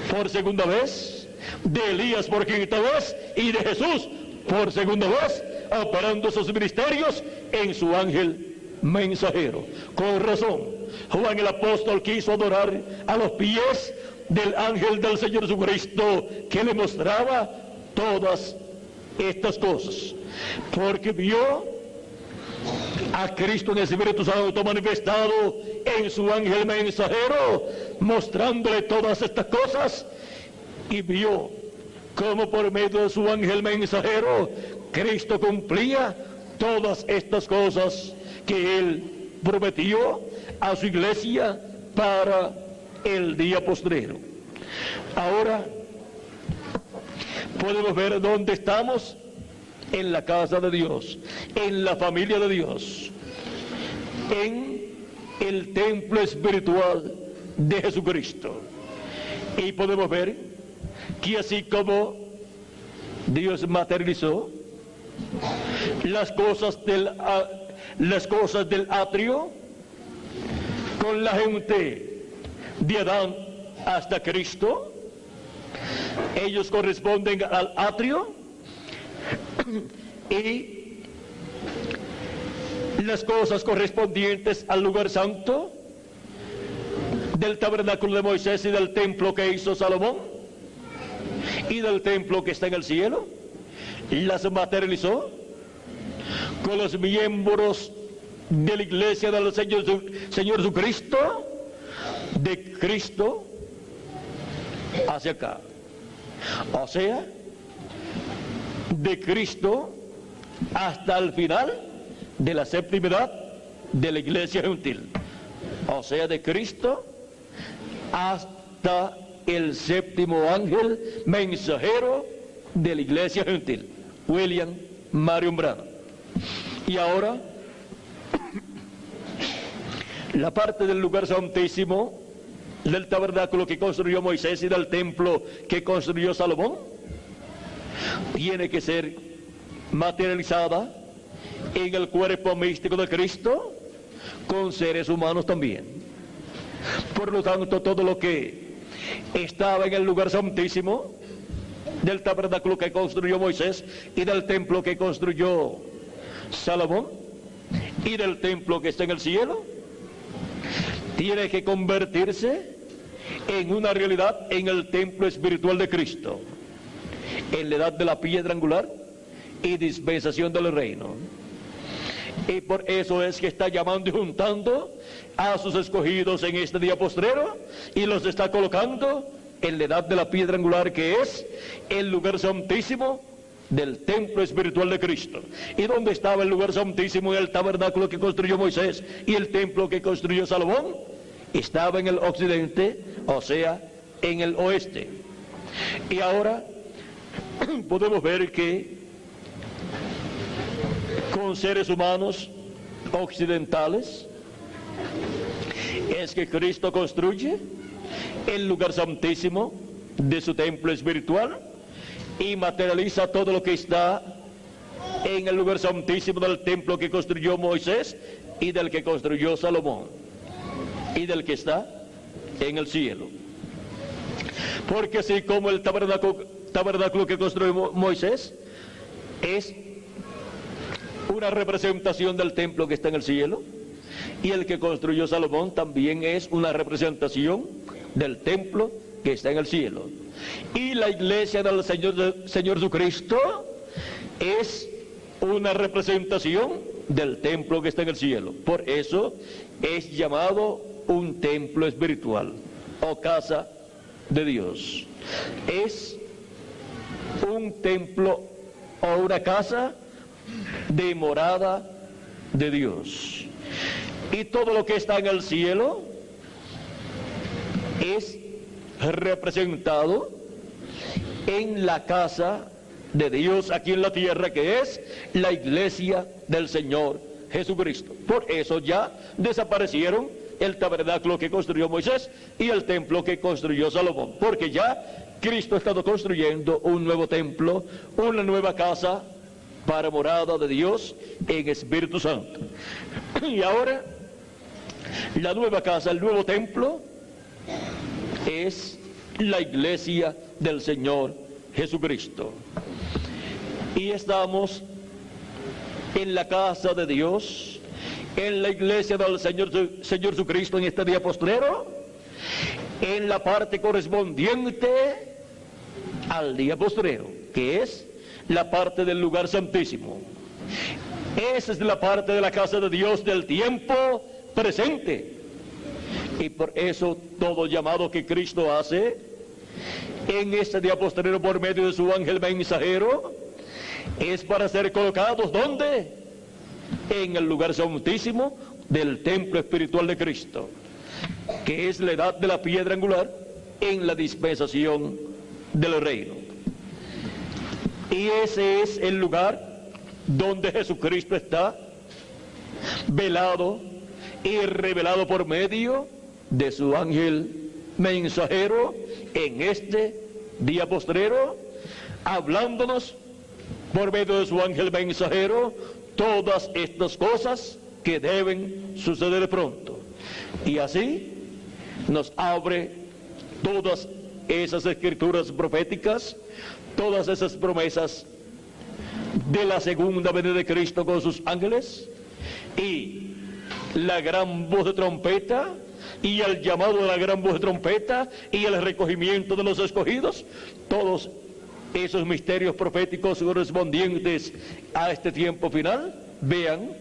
por segunda vez, de Elías por 5ª vez y de Jesús por segunda vez, operando esos ministerios en su ángel mensajero. Con razón, Juan el apóstol quiso adorar a los pies del ángel del Señor Jesucristo que le mostraba todas estas cosas, porque vio a Cristo en el Espíritu Santo manifestado en su ángel mensajero, mostrándole todas estas cosas, y vio cómo por medio de su ángel mensajero Cristo cumplía todas estas cosas que él prometió a su iglesia para el día postrero. Ahora podemos ver dónde estamos: en la casa de Dios, en la familia de Dios, en el templo espiritual de Jesucristo. Y podemos ver que así como Dios materializó las cosas del atrio con la gente de Adán hasta Cristo, ellos corresponden al atrio, y las cosas correspondientes al lugar santo del tabernáculo de Moisés y del templo que hizo Salomón y del templo que está en el cielo, las materializó con los miembros de la iglesia del Señor Jesucristo, de Cristo hacia acá. O sea, de Cristo hasta el final de la séptima edad de la iglesia gentil. O sea, de Cristo hasta el séptimo ángel mensajero de la iglesia gentil, William Marion Branham. Y ahora, la parte del lugar santísimo, del tabernáculo que construyó Moisés y del templo que construyó Salomón, tiene que ser materializada en el cuerpo místico de Cristo, con seres humanos también. Por lo tanto, todo lo que estaba en el lugar santísimo del tabernáculo que construyó Moisés y del templo que construyó Salomón y del templo que está en el cielo, tiene que convertirse en una realidad en el templo espiritual de Cristo, en la edad de la piedra angular y dispensación del reino. Y por eso es que está llamando y juntando a sus escogidos en este día postrero y los está colocando en la edad de la piedra angular, que es el lugar santísimo del templo espiritual de Cristo. ¿Y dónde estaba el lugar santísimo en el tabernáculo que construyó Moisés y el templo que construyó Salomón? Estaba en el occidente, o sea, en el oeste. Y ahora podemos ver que con seres humanos occidentales es que Cristo construye el lugar santísimo de su templo espiritual y materializa todo lo que está en el lugar santísimo del templo que construyó Moisés y del que construyó Salomón y del que está en el cielo. Porque así como el tabernáculo que construyó Moisés es una representación del templo que está en el cielo, y el que construyó Salomón también es una representación del templo que está en el cielo. Y la iglesia del Señor Jesucristo es una representación del templo que está en el cielo. Por eso es llamado un templo espiritual o casa de Dios. Es un templo o una casa de morada de Dios. Y todo lo que está en el cielo es representado en la casa de Dios aquí en la tierra, que es la iglesia del Señor Jesucristo. Por eso ya desaparecieron el tabernáculo que construyó Moisés y el templo que construyó Salomón, porque ya Cristo ha estado construyendo un nuevo templo, una nueva casa para morada de Dios en Espíritu Santo. Y ahora la nueva casa, el nuevo templo, es la iglesia del Señor Jesucristo. Y estamos en la casa de Dios, en la iglesia del Señor Jesucristo en este día postrero, en la parte correspondiente al día postrero, que es la parte del lugar santísimo. Esa es la parte de la casa de Dios del tiempo presente. Y por eso todo llamado que Cristo hace en este día postrero por medio de su ángel mensajero es para ser colocados ¿dónde? En el lugar santísimo del templo espiritual de Cristo, que es la edad de la piedra angular en la dispensación del reino. Y ese es el lugar donde Jesucristo está velado y revelado por medio de su ángel mensajero en este día postrero, hablándonos por medio de su ángel mensajero todas estas cosas que deben suceder pronto. Y así nos abre todas esas escrituras proféticas, todas esas promesas de la segunda venida de Cristo con sus ángeles, y la gran voz de trompeta, y el llamado de la gran voz de trompeta, y el recogimiento de los escogidos, todos esos misterios proféticos correspondientes a este tiempo final, vean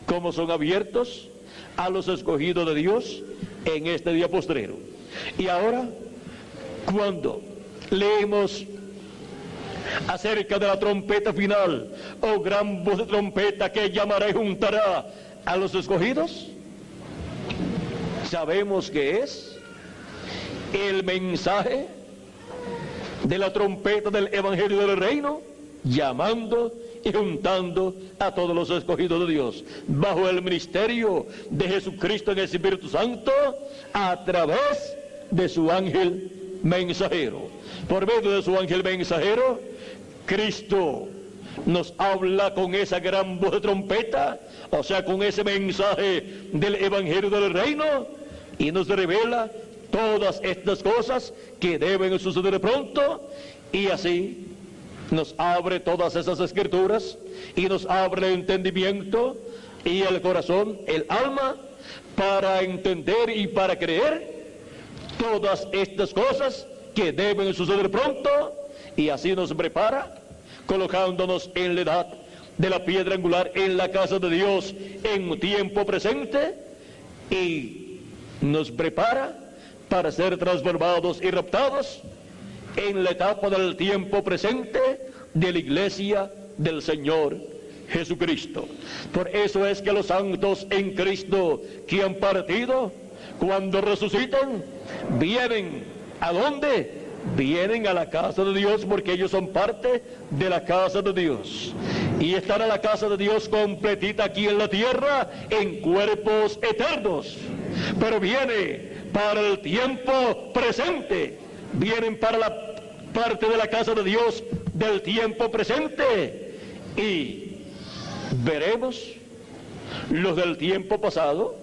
cómo son abiertos a los escogidos de Dios en este día postrero. Y ahora, cuando leemos acerca de la trompeta final, o gran voz de trompeta que llamará y juntará a los escogidos? Sabemos que es el mensaje de la trompeta del Evangelio del Reino, llamando y juntando a todos los escogidos de Dios, bajo el ministerio de Jesucristo en el Espíritu Santo, a través de su ángel mensajero. Por medio de su ángel mensajero, Cristo nos habla con esa gran voz de trompeta, o sea, con ese mensaje del Evangelio del Reino, y nos revela todas estas cosas que deben suceder pronto, y así nos abre todas esas escrituras y nos abre el entendimiento y el corazón, el alma, para entender y para creer todas estas cosas que deben suceder pronto, y así nos prepara, colocándonos en la edad de la piedra angular en la casa de Dios en tiempo presente, y nos prepara para ser transformados y raptados en la etapa del tiempo presente de la iglesia del Señor Jesucristo. Por eso es que los santos en Cristo que han partido, cuando resucitan, vienen ¿a dónde? Vienen a la casa de Dios, porque ellos son parte de la casa de Dios, y estará la casa de Dios completita aquí en la tierra en cuerpos eternos. Pero viene para el tiempo presente, vienen para la parte de la casa de Dios del tiempo presente, y veremos los del tiempo pasado,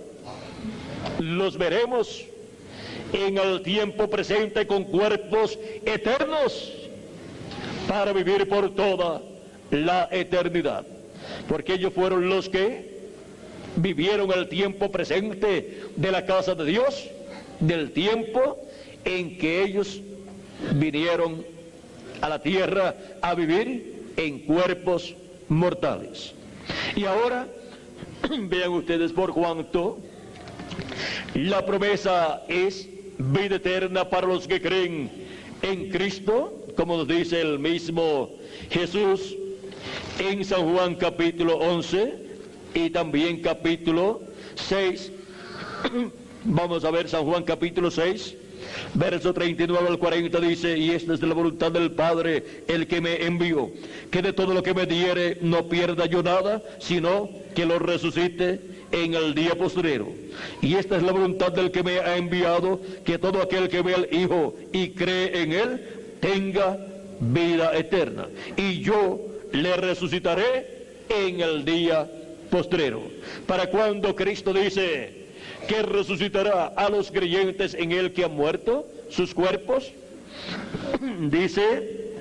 los veremos en el tiempo presente con cuerpos eternos para vivir por toda la eternidad, porque ellos fueron los que vivieron el tiempo presente de la casa de Dios, del tiempo en que ellos vinieron a la tierra a vivir en cuerpos mortales. Y ahora vean ustedes por cuanto la promesa es vida eterna para los que creen en Cristo, como nos dice el mismo Jesús en San Juan capítulo 11 y también capítulo 6. Vamos a ver San Juan capítulo 6, verso 39 al 40, dice: y esta es de la voluntad del Padre, el que me envió, que de todo lo que me diere no pierda yo nada, sino que lo resucite en el día postrero. Y esta es la voluntad del que me ha enviado, que todo aquel que ve al Hijo y cree en Él tenga vida eterna, y yo le resucitaré en el día postrero. Para cuando Cristo dice que resucitará a los creyentes en Él que han muerto, sus cuerpos, dice: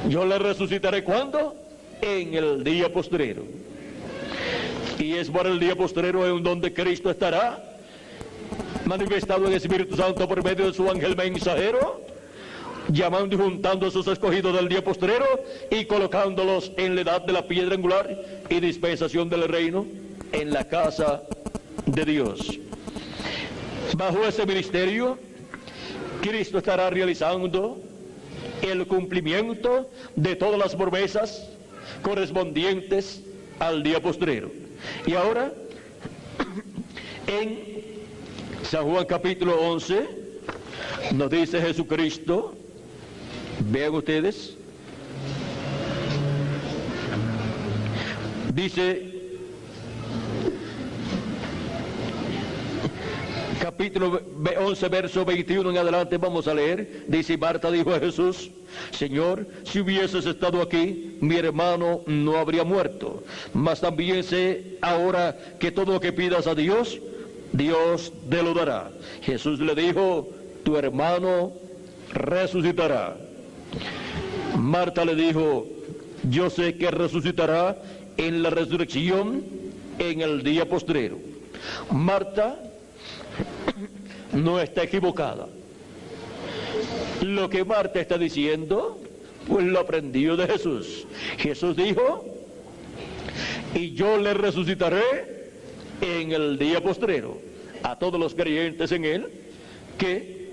yo le resucitaré, ¿cuándo? En el día postrero. Y es por el día postrero en donde Cristo estará manifestado en el Espíritu Santo por medio de su ángel mensajero, llamando y juntando a sus escogidos del día postrero y colocándolos en la edad de la piedra angular y dispensación del reino en la casa de Dios. Bajo ese ministerio, Cristo estará realizando el cumplimiento de todas las promesas correspondientes al día postrero. Y ahora, en San Juan capítulo 11, nos dice Jesucristo, vean ustedes, dice, capítulo 11, verso 21 en adelante, vamos a leer. Dice: Marta dijo a Jesús: Señor, si hubieses estado aquí, mi hermano no habría muerto. Mas también sé ahora que todo lo que pidas a Dios, Dios te lo dará. Jesús le dijo: tu hermano resucitará. Marta le dijo: yo sé que resucitará en la resurrección en el día postrero. Marta no está equivocada. Lo que Marta está diciendo, pues lo aprendió de Jesús. Jesús dijo: y yo le resucitaré en el día postrero a todos los creyentes en Él, que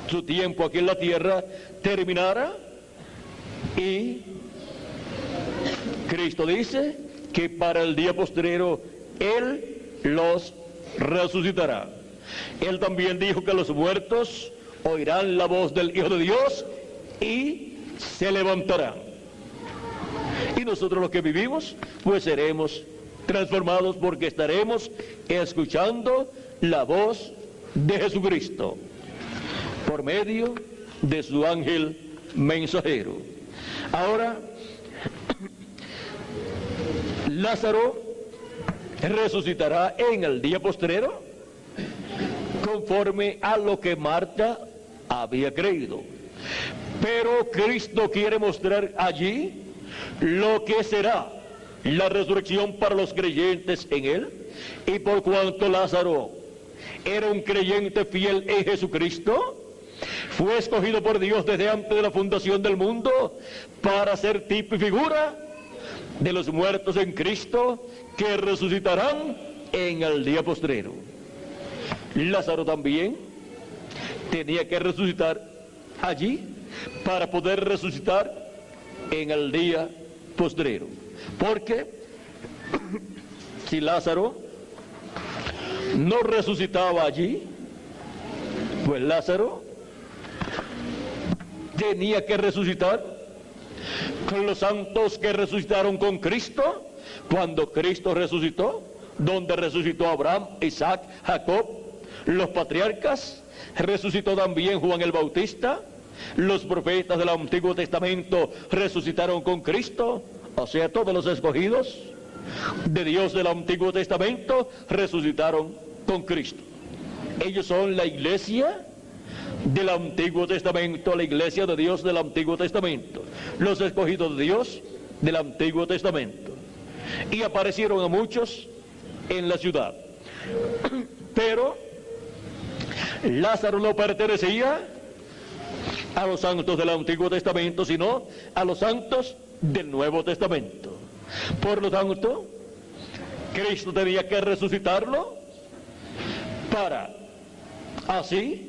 su tiempo aquí en la tierra terminara Y Cristo dice que para el día postrero Él los resucitará. Él también dijo que los muertos oirán la voz del Hijo de Dios y se levantarán. Y nosotros los que vivimos, pues seremos transformados porque estaremos escuchando la voz de Jesucristo por medio de su ángel mensajero. Ahora, Lázaro resucitará en el día postrero conforme a lo que Marta había creído. Pero Cristo quiere mostrar allí lo que será la resurrección para los creyentes en Él, y por cuanto Lázaro era un creyente fiel en Jesucristo, fue escogido por Dios desde antes de la fundación del mundo para ser tipo y figura de los muertos en Cristo que resucitarán en el día postrero. Lázaro también tenía que resucitar allí para poder resucitar en el día postrero. Porque si Lázaro no resucitaba allí, pues Lázaro tenía que resucitar con los santos que resucitaron con Cristo, cuando Cristo resucitó, donde resucitó Abraham, Isaac, Jacob, los patriarcas, resucitó también Juan el Bautista, los profetas del Antiguo Testamento resucitaron con Cristo, o sea, todos los escogidos de Dios del Antiguo Testamento resucitaron con Cristo. Ellos son la iglesia del Antiguo Testamento, la iglesia de Dios del Antiguo Testamento, los escogidos de Dios del Antiguo Testamento. Y aparecieron a muchos en la ciudad. Pero Lázaro no pertenecía a los santos del Antiguo Testamento, sino a los santos del Nuevo Testamento. Por lo tanto, Cristo tenía que resucitarlo para así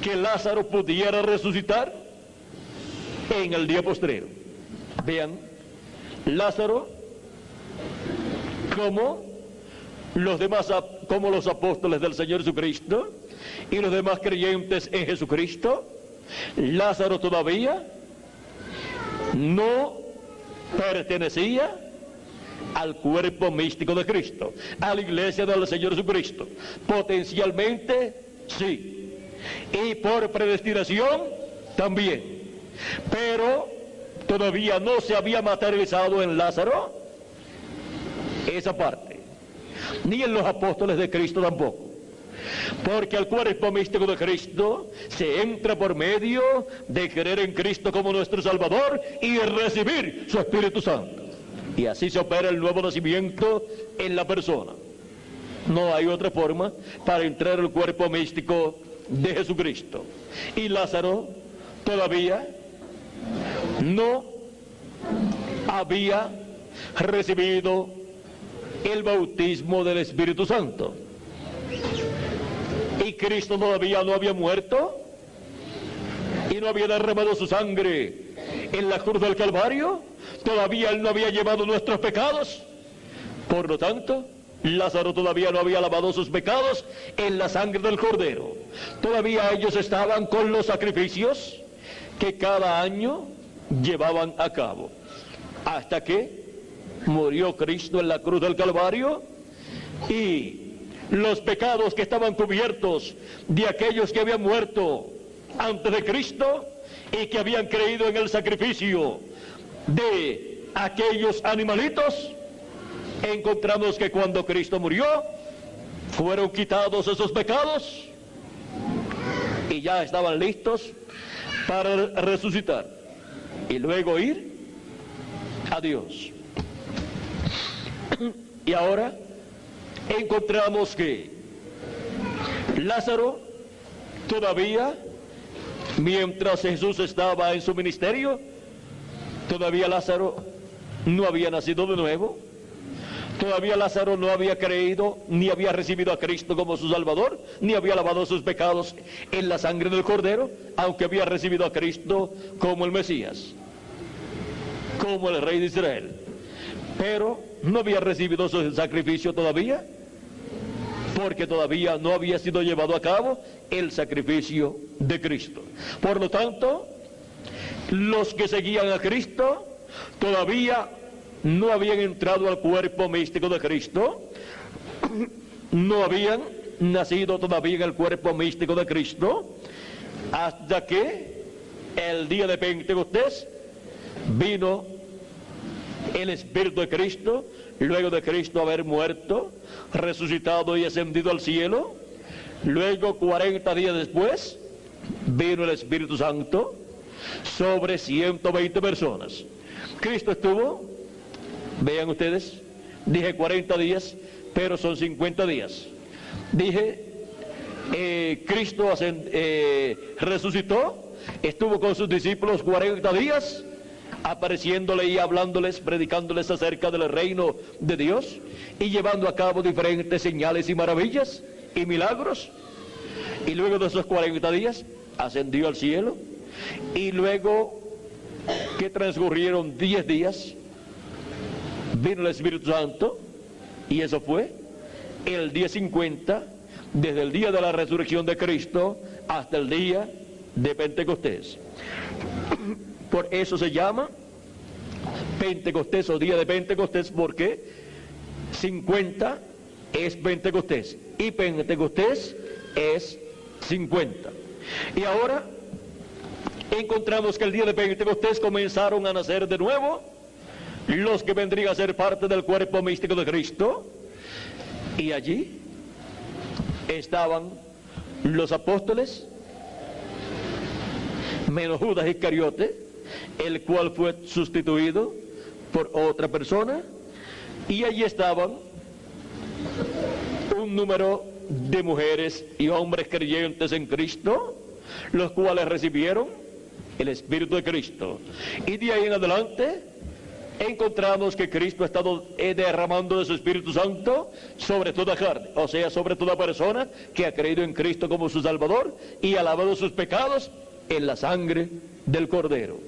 que Lázaro pudiera resucitar en el día postrero. Vean, Lázaro, como los apóstoles del Señor Jesucristo y los demás creyentes en Jesucristo, Lázaro todavía no pertenecía al cuerpo místico de Cristo, a la iglesia del Señor Jesucristo. Potencialmente sí, y por predestinación también, pero todavía no se había materializado en Lázaro esa parte, ni en los apóstoles de Cristo tampoco, porque al cuerpo místico de Cristo se entra por medio de creer en Cristo como nuestro Salvador y recibir su Espíritu Santo, y así se opera el nuevo nacimiento en la persona. No hay otra forma para entrar al cuerpo místico de Jesucristo. Y Lázaro todavía no había recibido el bautismo del Espíritu Santo, y Cristo todavía no había muerto y no había derramado su sangre en la cruz del Calvario. Todavía Él no había llevado nuestros pecados. Por lo tanto, Lázaro todavía no había lavado sus pecados en la sangre del Cordero. Todavía ellos estaban con los sacrificios que cada año llevaban a cabo, hasta que murió Cristo en la cruz del Calvario, y los pecados que estaban cubiertos de aquellos que habían muerto antes de Cristo y que habían creído en el sacrificio de aquellos animalitos, encontramos que cuando Cristo murió, fueron quitados esos pecados y ya estaban listos para resucitar y luego ir a Dios. Y ahora encontramos que Lázaro todavía, mientras Jesús estaba en su ministerio, todavía Lázaro no había nacido de nuevo. Todavía Lázaro no había creído, ni había recibido a Cristo como su Salvador, ni había lavado sus pecados en la sangre del Cordero, aunque había recibido a Cristo como el Mesías. como el rey de Israel, pero no había recibido su sacrificio todavía, porque todavía no había sido llevado a cabo el sacrificio de Cristo. Por lo tanto, los que seguían a Cristo todavía no habían entrado al cuerpo místico de Cristo, no habían nacido todavía en el cuerpo místico de Cristo, hasta que el día de Pentecostés vino el Espíritu de Cristo, luego de Cristo haber muerto, resucitado y ascendido al cielo. Luego 40 días después vino el Espíritu Santo sobre 120 personas. Cristo estuvo, vean ustedes, dije 40 días, pero son 50 días. Dije, Cristo resucitó, estuvo con sus discípulos 40 días, apareciéndole y hablándoles, predicándoles acerca del reino de Dios y llevando a cabo diferentes señales y maravillas y milagros. Y luego de esos 40 días ascendió al cielo, y luego que transcurrieron 10 días vino el Espíritu Santo, y eso fue el día 50, desde el día de la resurrección de Cristo hasta el día de Pentecostés. Por eso se llama Pentecostés o día de Pentecostés, porque 50 es Pentecostés y Pentecostés es 50. Y ahora encontramos que el día de Pentecostés comenzaron a nacer de nuevo los que vendrían a ser parte del cuerpo místico de Cristo, y allí estaban los apóstoles, menos Judas Iscariote, el cual fue sustituido por otra persona, y allí estaban un número de mujeres y hombres creyentes en Cristo, los cuales recibieron el Espíritu de Cristo. Y de ahí en adelante encontramos que Cristo ha estado derramando de su Espíritu Santo sobre toda carne, o sea, sobre toda persona que ha creído en Cristo como su Salvador y ha lavado sus pecados en la sangre del Cordero.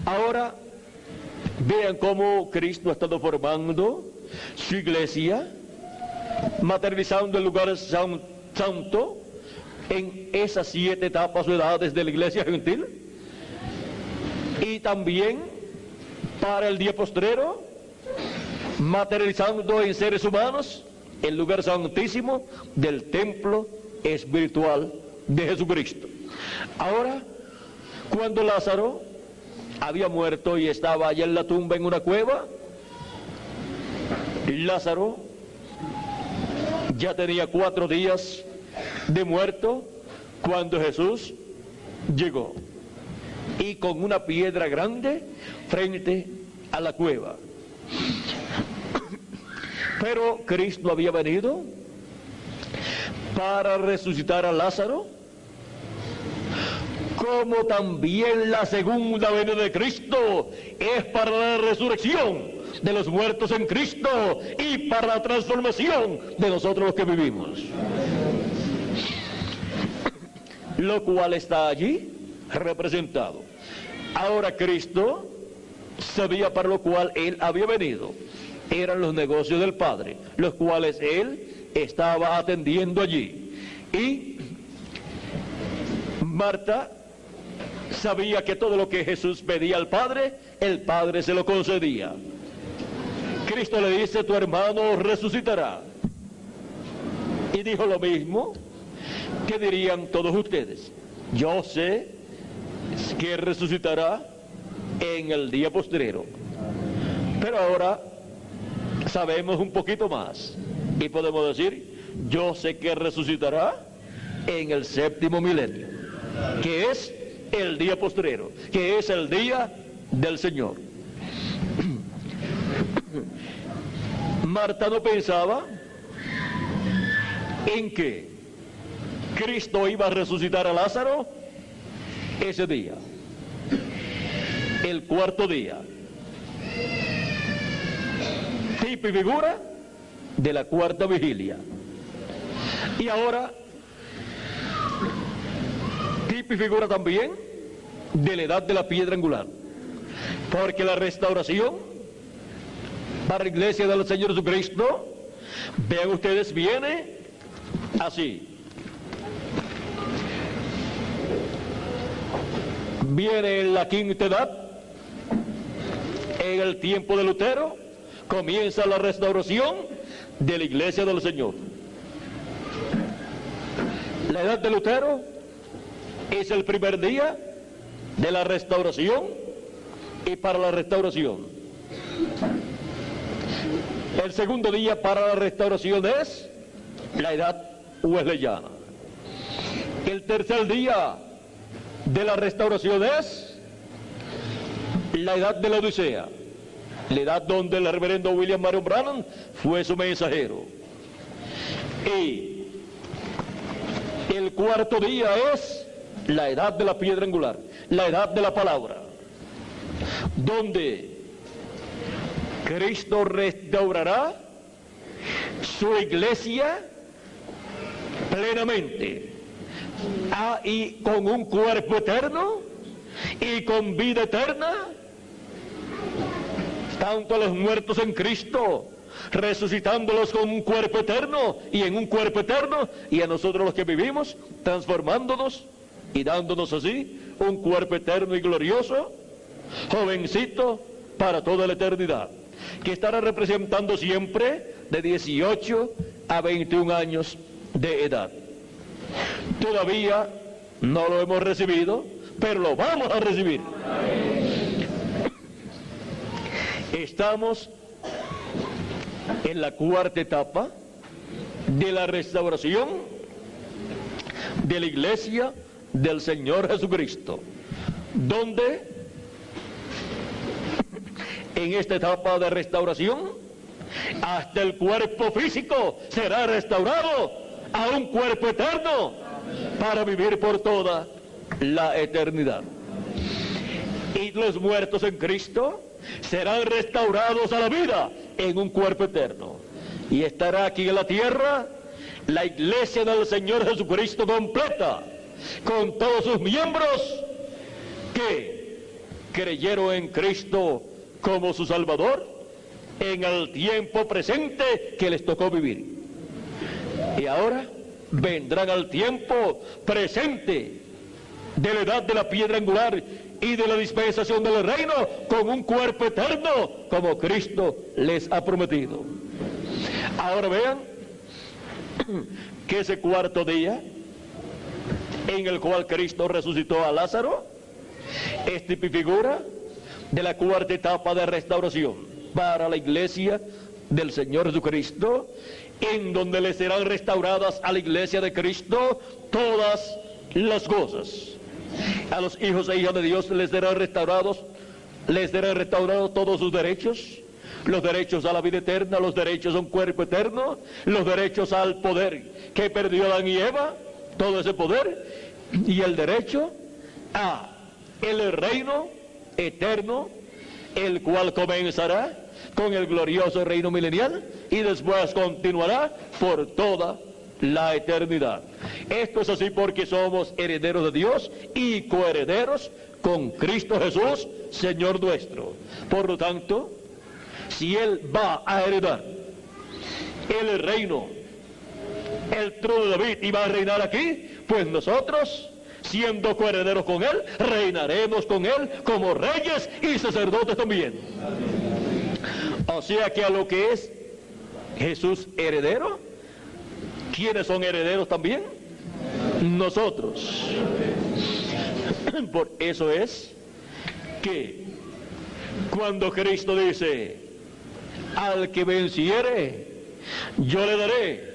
Ahora vean cómo Cristo ha estado formando su iglesia, materializando el lugar santo en esas 7 etapas o edades de la iglesia gentil, y también para el día postrero materializando en seres humanos el lugar santísimo del templo espiritual de Jesucristo. Ahora, cuando Lázaro había muerto y estaba allá en la tumba en una cueva, Lázaro ya tenía 4 días de muerto cuando Jesús llegó, y con una piedra grande frente a la cueva. Pero Cristo había venido para resucitar a Lázaro, como también la segunda venida de Cristo es para la resurrección de los muertos en Cristo y para la transformación de nosotros los que vivimos, lo cual está allí representado. Ahora Cristo sabía para lo cual Él había venido. Eran los negocios del Padre, los cuales Él estaba atendiendo allí. Y Marta sabía que todo lo que Jesús pedía al Padre, el Padre se lo concedía. Cristo le dice: tu hermano resucitará. Y dijo lo mismo que dirían todos ustedes: yo sé que resucitará en el día postrero. Pero ahora sabemos un poquito más y podemos decir: yo sé que resucitará en el 7º milenio, que es el día postrero, que es el día del Señor. Marta no pensaba en que Cristo iba a resucitar a Lázaro ese día, el 4º día, tipo y figura de la 4ª vigilia. Y ahora, tipo y figura también de la edad de la piedra angular. Porque la restauración para la iglesia del Señor Jesucristo, vean ustedes, viene así. Viene en la quinta edad, en el tiempo de Lutero, comienza la restauración de la iglesia del Señor. La edad de Lutero es el primer día de la restauración y para la restauración. El segundo día para la restauración es la edad wesleyana. El tercer día de la restauración es la edad de la Odisea, la edad donde el reverendo William Marion Branham fue su mensajero. Y el cuarto día es la edad de la piedra angular, la edad de la palabra, donde Cristo restaurará su iglesia plenamente, y con un cuerpo eterno y con vida eterna, tanto a los muertos en Cristo, resucitándolos con un cuerpo eterno y en un cuerpo eterno, y a nosotros los que vivimos, transformándonos y dándonos así un cuerpo eterno y glorioso, jovencito, para toda la eternidad, que estará representando siempre de 18 a 21 años de edad. Todavía no lo hemos recibido, pero lo vamos a recibir. Estamos en la cuarta etapa de la restauración de la iglesia del Señor Jesucristo, donde en esta etapa de restauración hasta el cuerpo físico será restaurado a un cuerpo eterno para vivir por toda la eternidad. Y los muertos en Cristo serán restaurados a la vida en un cuerpo eterno. Y estará aquí en la tierra la iglesia del Señor Jesucristo completa, con todos sus miembros que creyeron en Cristo como su Salvador en el tiempo presente que les tocó vivir. Y ahora vendrán al tiempo presente de la edad de la piedra angular y de la dispensación del reino con un cuerpo eterno como Cristo les ha prometido. Ahora vean que ese cuarto día en el cual Cristo resucitó a Lázaro es figura de la cuarta etapa de restauración para la iglesia del Señor Jesucristo, en donde le serán restauradas a la iglesia de Cristo todas las cosas. A los hijos e hijas de Dios les serán restaurados todos sus derechos, los derechos a la vida eterna, los derechos a un cuerpo eterno, los derechos al poder que perdió Adán y Eva, todo ese poder, y el derecho a el reino eterno, el cual comenzará con el glorioso reino milenial y después continuará por toda la eternidad. Esto es así porque somos herederos de Dios y coherederos con Cristo Jesús, Señor nuestro. Por lo tanto, si Él va a heredar el reino, el trono de David, y va a reinar aquí, pues nosotros, siendo coherederos con Él, reinaremos con Él como reyes y sacerdotes también. O sea que a lo que es Jesús heredero, ¿quiénes son herederos también? Nosotros. Por eso es que cuando Cristo dice, al que venciere, yo le daré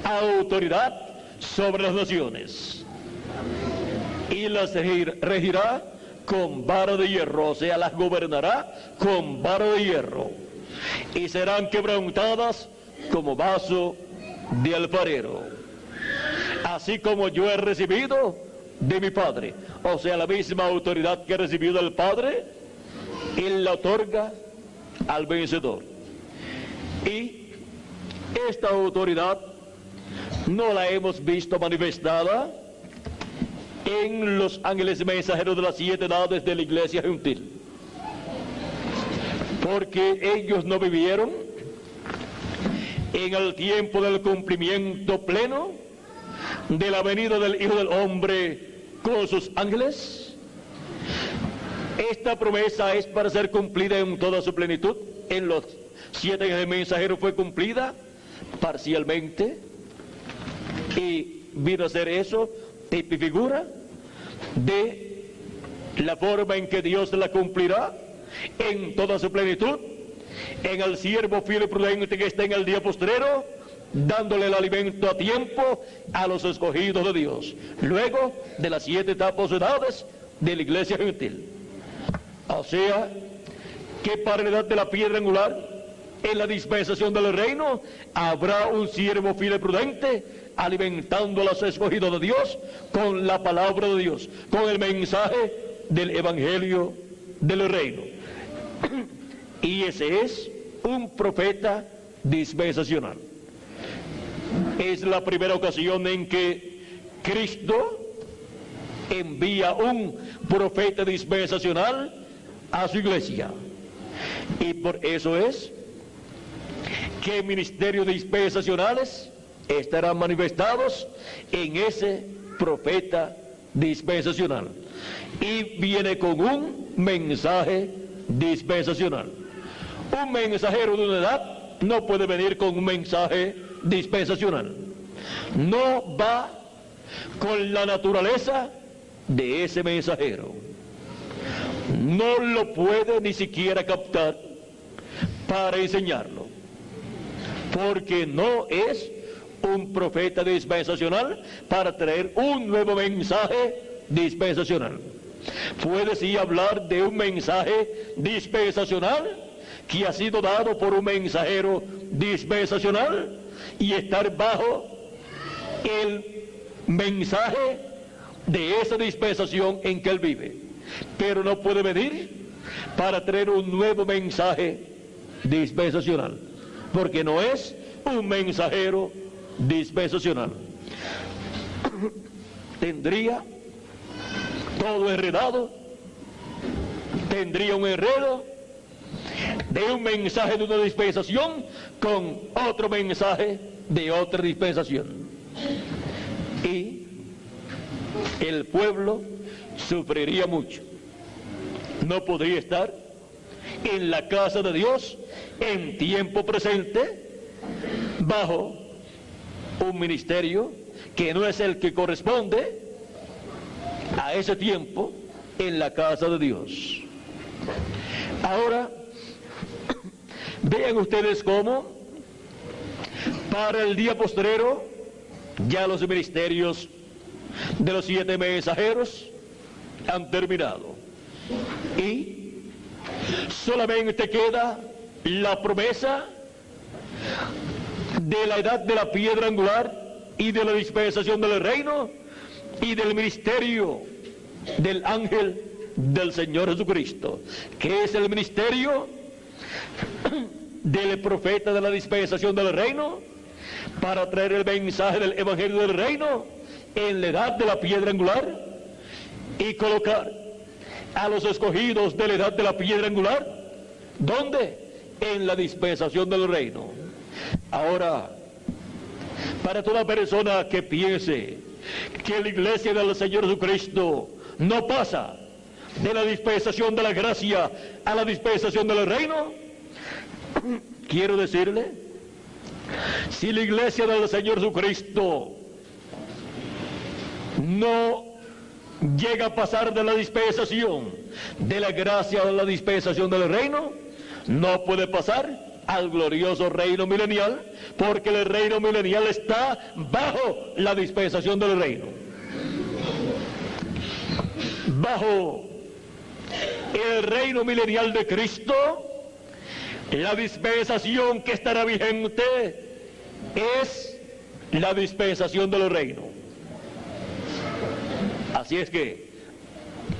autoridad sobre las naciones y las regirá con vara de hierro, o sea, las gobernará con vara de hierro, y serán quebrantadas como vaso de alfarero, así como yo he recibido de mi Padre. O sea, la misma autoridad que he recibido del Padre, Él la otorga al vencedor. Y esta autoridad no la hemos visto manifestada en los ángeles mensajeros de las 7 edades de la iglesia gentil. porque ellos no vivieron en el tiempo del cumplimiento pleno de la venida del Hijo del Hombre con sus ángeles. Esta promesa es para ser cumplida en toda su plenitud. En los 7 años de mensajero fue cumplida parcialmente, y vino a ser eso tipo y figura de la forma en que Dios la cumplirá en toda su plenitud en el siervo fiel y prudente que está en el día postrero, dándole el alimento a tiempo a los escogidos de Dios, luego de las 7 etapas o edades de la iglesia gentil. O sea, que para la edad de la piedra angular, en la dispensación del reino, habrá un siervo fiel y prudente alimentando a los escogidos de Dios con la palabra de Dios, con el mensaje del evangelio del reino. Y ese es un profeta dispensacional. Es la primera ocasión en que Cristo envía un profeta dispensacional a su iglesia. Y por eso es que ministerios dispensacionales estarán manifestados en ese profeta dispensacional. Y viene con un mensaje dispensacional. Un mensajero de una edad no puede venir con un mensaje dispensacional. No va con la naturaleza de ese mensajero. No lo puede ni siquiera captar para enseñarlo, porque no es un profeta dispensacional para traer un nuevo mensaje dispensacional. Puede sí hablar de un mensaje dispensacional que ha sido dado por un mensajero dispensacional y estar bajo el mensaje de esa dispensación en que él vive, pero no puede venir para traer un nuevo mensaje dispensacional, porque no es un mensajero dispensacional. Tendría todo enredado, tendría un enredo de un mensaje de una dispensación con otro mensaje de otra dispensación, y el pueblo sufriría mucho. No podría estar en la casa de Dios en tiempo presente bajo un ministerio que no es el que corresponde a ese tiempo en la casa de Dios. Ahora, vean ustedes cómo para el día postrero ya los ministerios de los 7 mensajeros han terminado y solamente queda la promesa de la edad de la piedra angular y de la dispensación del reino y del ministerio del ángel del Señor Jesucristo, que es el ministerio del profeta de la dispensación del reino, para traer el mensaje del evangelio del reino en la edad de la piedra angular y colocar a los escogidos de la edad de la piedra angular, ¿dónde? En la dispensación del reino. Ahora, para toda persona que piense que la iglesia del Señor Jesucristo no pasa de la dispensación de la gracia a la dispensación del reino, quiero decirle, si la iglesia del Señor Jesucristo no llega a pasar de la dispensación de la gracia a la dispensación del reino, no puede pasar al glorioso reino milenial, porque el reino milenial está bajo la dispensación del reino. Bajo el reino milenial de Cristo, la dispensación que estará vigente es la dispensación del reino. Así es que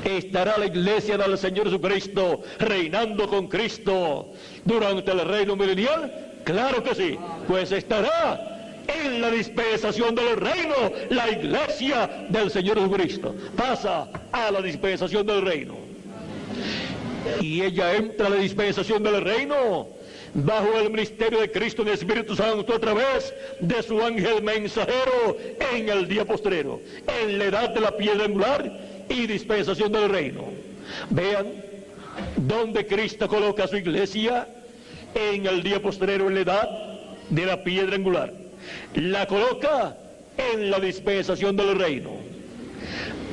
¿estará la iglesia del Señor Jesucristo reinando con Cristo durante el reino milenial? Claro que sí, pues estará en la dispensación del reino. La iglesia del Señor Jesucristo pasa a la dispensación del reino. y ella entra a la dispensación del reino bajo el ministerio de Cristo en el Espíritu Santo a través de su ángel mensajero en el día postrero, en la edad de la piedra angular y dispensación del reino. Vean donde Cristo coloca a su iglesia en el día postrero, en la edad de la piedra angular. La coloca en la dispensación del reino,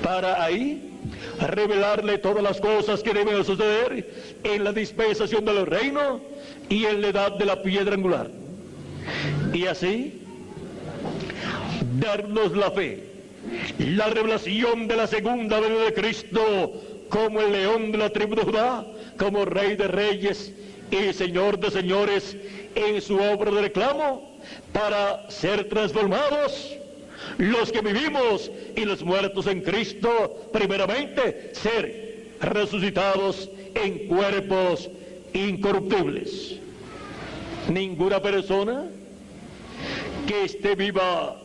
para ahí revelarle todas las cosas que deben suceder en la dispensación del reino y en la edad de la piedra angular. Y así darnos la fe, la revelación de la segunda venida de Cristo como el león de la tribu de Judá, como Rey de reyes y Señor de señores en su obra de reclamo, para ser transformados los que vivimos y los muertos en Cristo, primeramente ser resucitados en cuerpos incorruptibles. Ninguna persona que esté viva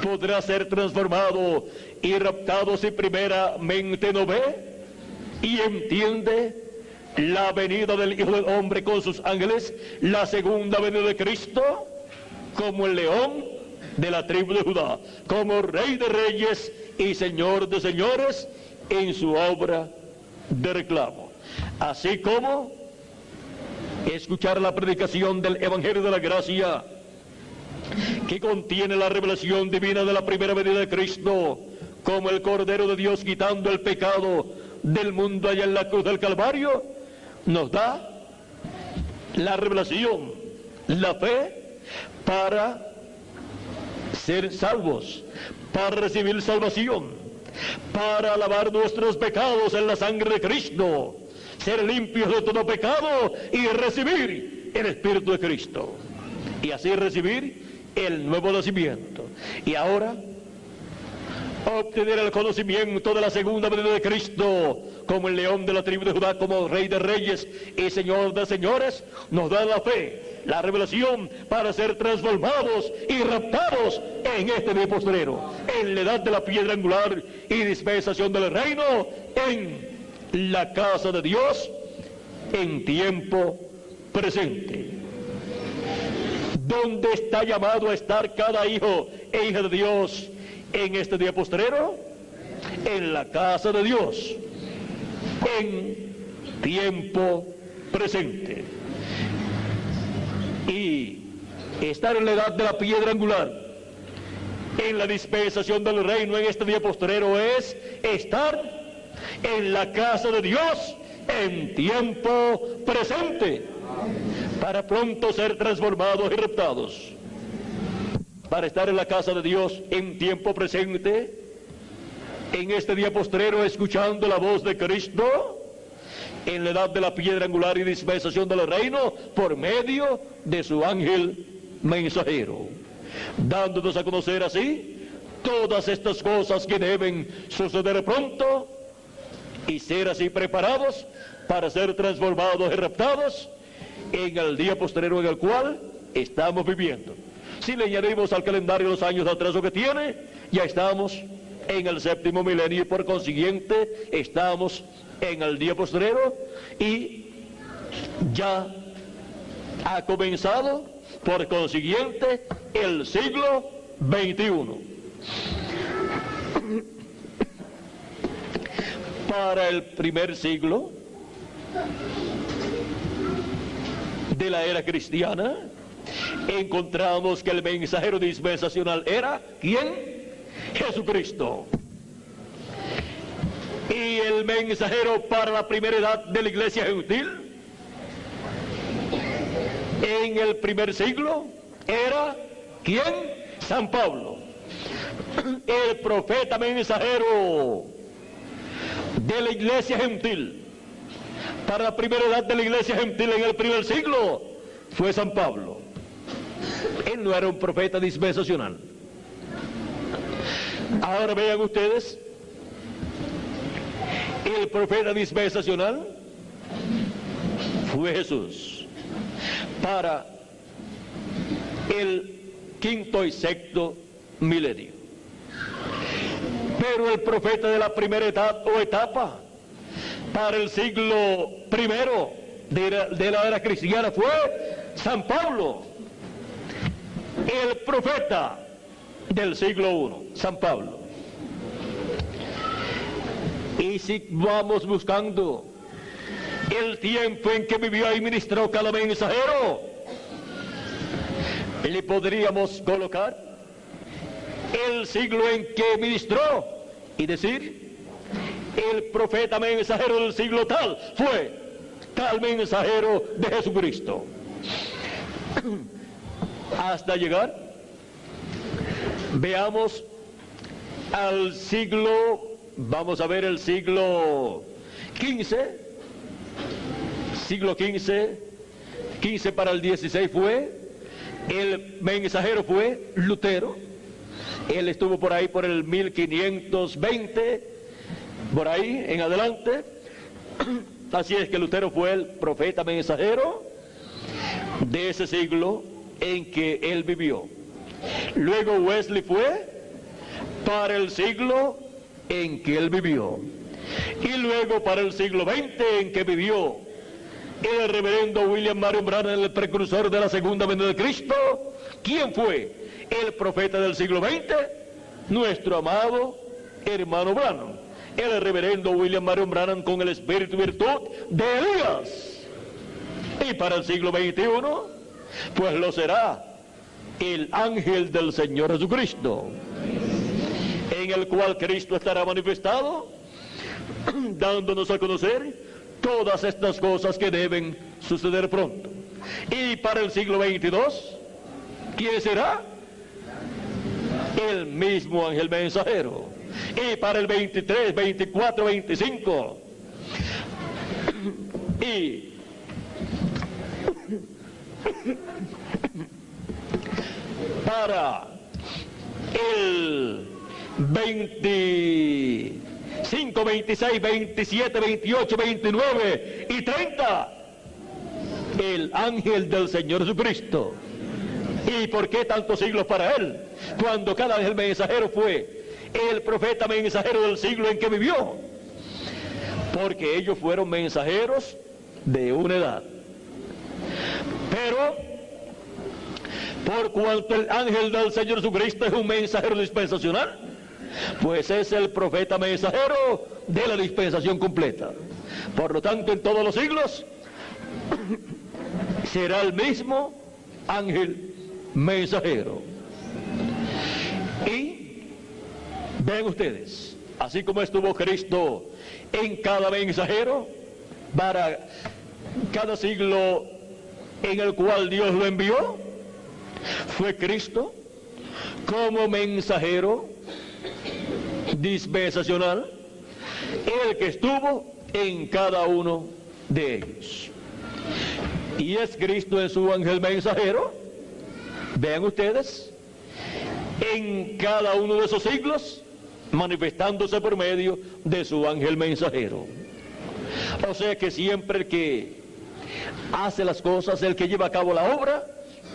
podrá ser transformado y raptado si primeramente no ve y entiende la venida del Hijo del Hombre con sus ángeles, la segunda venida de Cristo, como el león de la tribu de Judá, como Rey de reyes y Señor de señores en su obra de reclamo. Así como escuchar la predicación del Evangelio de la Gracia, que contiene la revelación divina de la primera venida de Cristo, como el Cordero de Dios quitando el pecado del mundo allá en la cruz del Calvario, nos da la revelación, la fe para ser salvos, para recibir salvación, para lavar nuestros pecados en la sangre de Cristo, ser limpios de todo pecado y recibir el Espíritu de Cristo, y así recibir el nuevo nacimiento. Y ahora obtener el conocimiento de la segunda venida de Cristo como el león de la tribu de Judá, como Rey de reyes y Señor de señores, nos da la fe, la revelación para ser transformados y raptados en este día postrero, en la edad de la piedra angular y dispensación del reino, en la casa de Dios en tiempo presente. ¿Dónde está llamado a estar cada hijo e hija de Dios en este día postrero? En la casa de Dios, en tiempo presente. Y estar en la edad de la piedra angular, en la dispensación del reino en este día postrero, es estar en la casa de Dios en tiempo presente, para pronto ser transformados y raptados. Para estar en la casa de Dios en tiempo presente, en este día postrero, escuchando la voz de Cristo, en la edad de la piedra angular y dispensación del reino, por medio de su ángel mensajero, dándonos a conocer así todas estas cosas que deben suceder pronto, y ser así preparados para ser transformados y raptados en el día postrero en el cual estamos viviendo. Si le añadimos al calendario los años de atraso que tiene, ya estamos en el séptimo milenio y por consiguiente estamos en el día postrero y ya ha comenzado por consiguiente el siglo XXI. Para el primer siglo de la era cristiana, encontramos que el mensajero dispensacional era, ¿quién? Jesucristo. Y el mensajero para la primera edad de la iglesia gentil, en el primer siglo, era, ¿quién? San Pablo, el profeta mensajero de la iglesia gentil. Para la primera edad de la iglesia gentil en el primer siglo fue San Pablo. Él no era un profeta dispensacional. Ahora vean ustedes, el profeta dispensacional fue Jesús para el quinto y sexto milenio. Pero el profeta de la primera edad o etapa para el siglo primero de la era cristiana fue San Pablo, el profeta del siglo I, San Pablo. Y si vamos buscando el tiempo en que vivió y ministró cada mensajero, le podríamos colocar el siglo en que ministró y decir, el profeta mensajero del siglo tal fue tal mensajero de Jesucristo. Hasta llegar, veamos al siglo, vamos a ver el siglo XV, siglo XV para el XVI fue, el mensajero fue Lutero. Él estuvo por ahí por el 1520, por ahí en adelante. Así es que Lutero fue el profeta mensajero de ese siglo en que él vivió. Luego Wesley fue para el siglo en que él vivió. Y luego para el siglo XX en que vivió el reverendo William Marion Branham, el precursor de la segunda venida de Cristo. ¿Quién fue el profeta del siglo XX? Nuestro amado hermano Branham, el reverendo William Marion Branham, con el espíritu y virtud de Elías. Y para el siglo XXI, pues lo será el ángel del Señor Jesucristo, en el cual Cristo estará manifestado, dándonos a conocer todas estas cosas que deben suceder pronto. Y para el siglo XXII, ¿quién será? El mismo ángel mensajero. Y para el 23, 24, 25 y para el 25, 26, 27, 28, 29 y 30, el ángel del Señor Jesucristo. ¿Y por qué tantos siglos para él? Cuando cada ángel mensajero fue el profeta mensajero del siglo en que vivió. Porque ellos fueron mensajeros de una edad. Pero, por cuanto el ángel del Señor Jesucristo es un mensajero dispensacional, pues es el profeta mensajero de la dispensación completa. Por lo tanto, en todos los siglos será el mismo ángel mensajero. Y ven ustedes, así como estuvo Cristo en cada mensajero para cada siglo en el cual Dios lo envió, fue Cristo como mensajero dispensacional el que estuvo en cada uno de ellos. Y es Cristo en su ángel mensajero, vean ustedes, en cada uno de esos siglos, manifestándose por medio de su ángel mensajero. O sea que siempre el que hace las cosas, el que lleva a cabo la obra,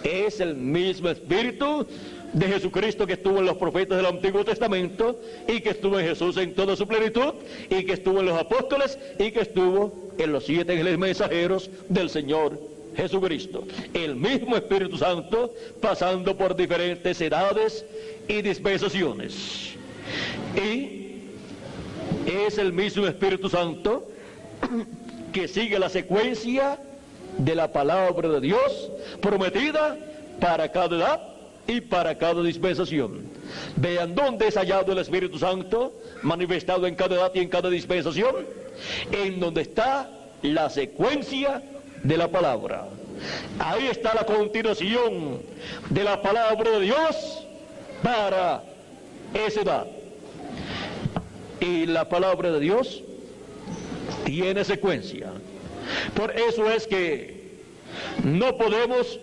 es el mismo Espíritu de Jesucristo que estuvo en los profetas del Antiguo Testamento, y que estuvo en Jesús en toda su plenitud, y que estuvo en los apóstoles, y que estuvo en los 7 ángeles mensajeros del Señor Jesucristo. El mismo Espíritu Santo, pasando por diferentes edades y dispensaciones. Y es el mismo Espíritu Santo que sigue la secuencia de la palabra de Dios prometida para cada edad y para cada dispensación. Vean dónde es hallado el Espíritu Santo manifestado en cada edad y en cada dispensación, en donde está la secuencia de la palabra. Ahí está la continuación de la palabra de Dios para esa edad. Y la palabra de Dios tiene secuencia. Por eso es que no podemos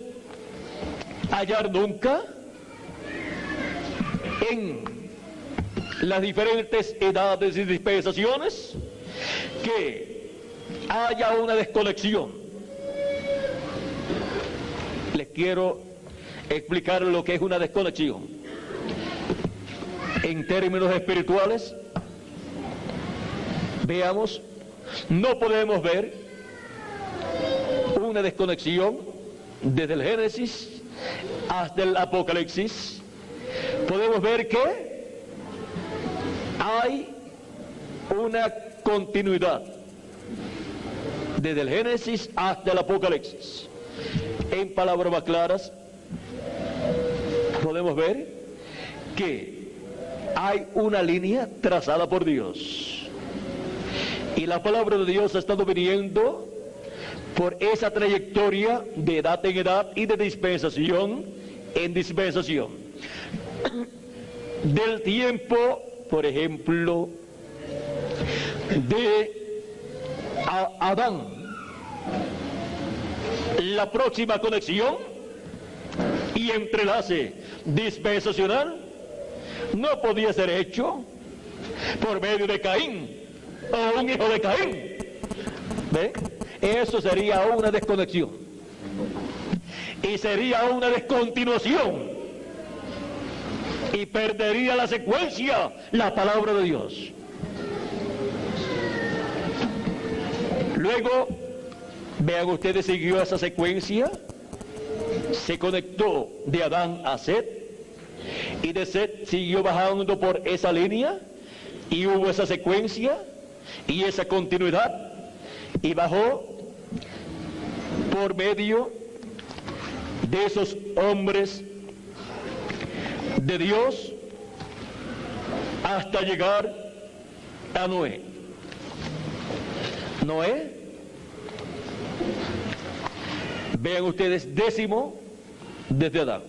hallar nunca en las diferentes edades y dispensaciones que haya una desconexión. Les quiero explicar lo que es una desconexión. En términos espirituales, veamos no podemos ver una desconexión desde el Génesis hasta el Apocalipsis. Podemos ver que hay una continuidad desde el Génesis hasta el Apocalipsis. En palabras más claras, podemos ver que hay una línea trazada por Dios. Y la palabra de Dios ha estado viniendo por esa trayectoria de edad en edad y de dispensación en dispensación. Del tiempo, por ejemplo, de Adán, la próxima conexión y entrelace dispensacional no podía ser hecho por medio de Caín o un hijo de Caín. ¿Ve? Eso sería una desconexión y sería una descontinuación y perdería la secuencia la palabra de Dios. Luego, vean ustedes, siguió esa secuencia, se conectó de Adán a Set, y de Set siguió bajando por esa línea, y hubo esa secuencia, y esa continuidad, y bajó por medio de esos hombres de Dios, hasta llegar a Noé. Noé, vean ustedes, 10º desde Adán,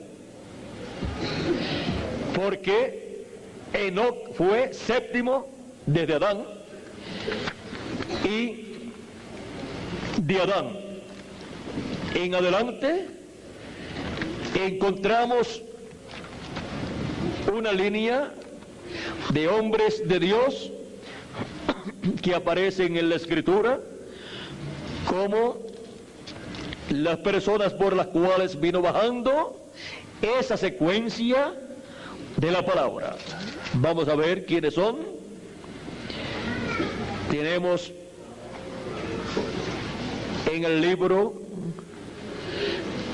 porque Enoc fue 7º desde Adán, y de Adán en adelante encontramos una línea de hombres de Dios que aparecen en la Escritura como las personas por las cuales vino bajando esa secuencia de la palabra. Vamos a ver quiénes son. Tenemos en el libro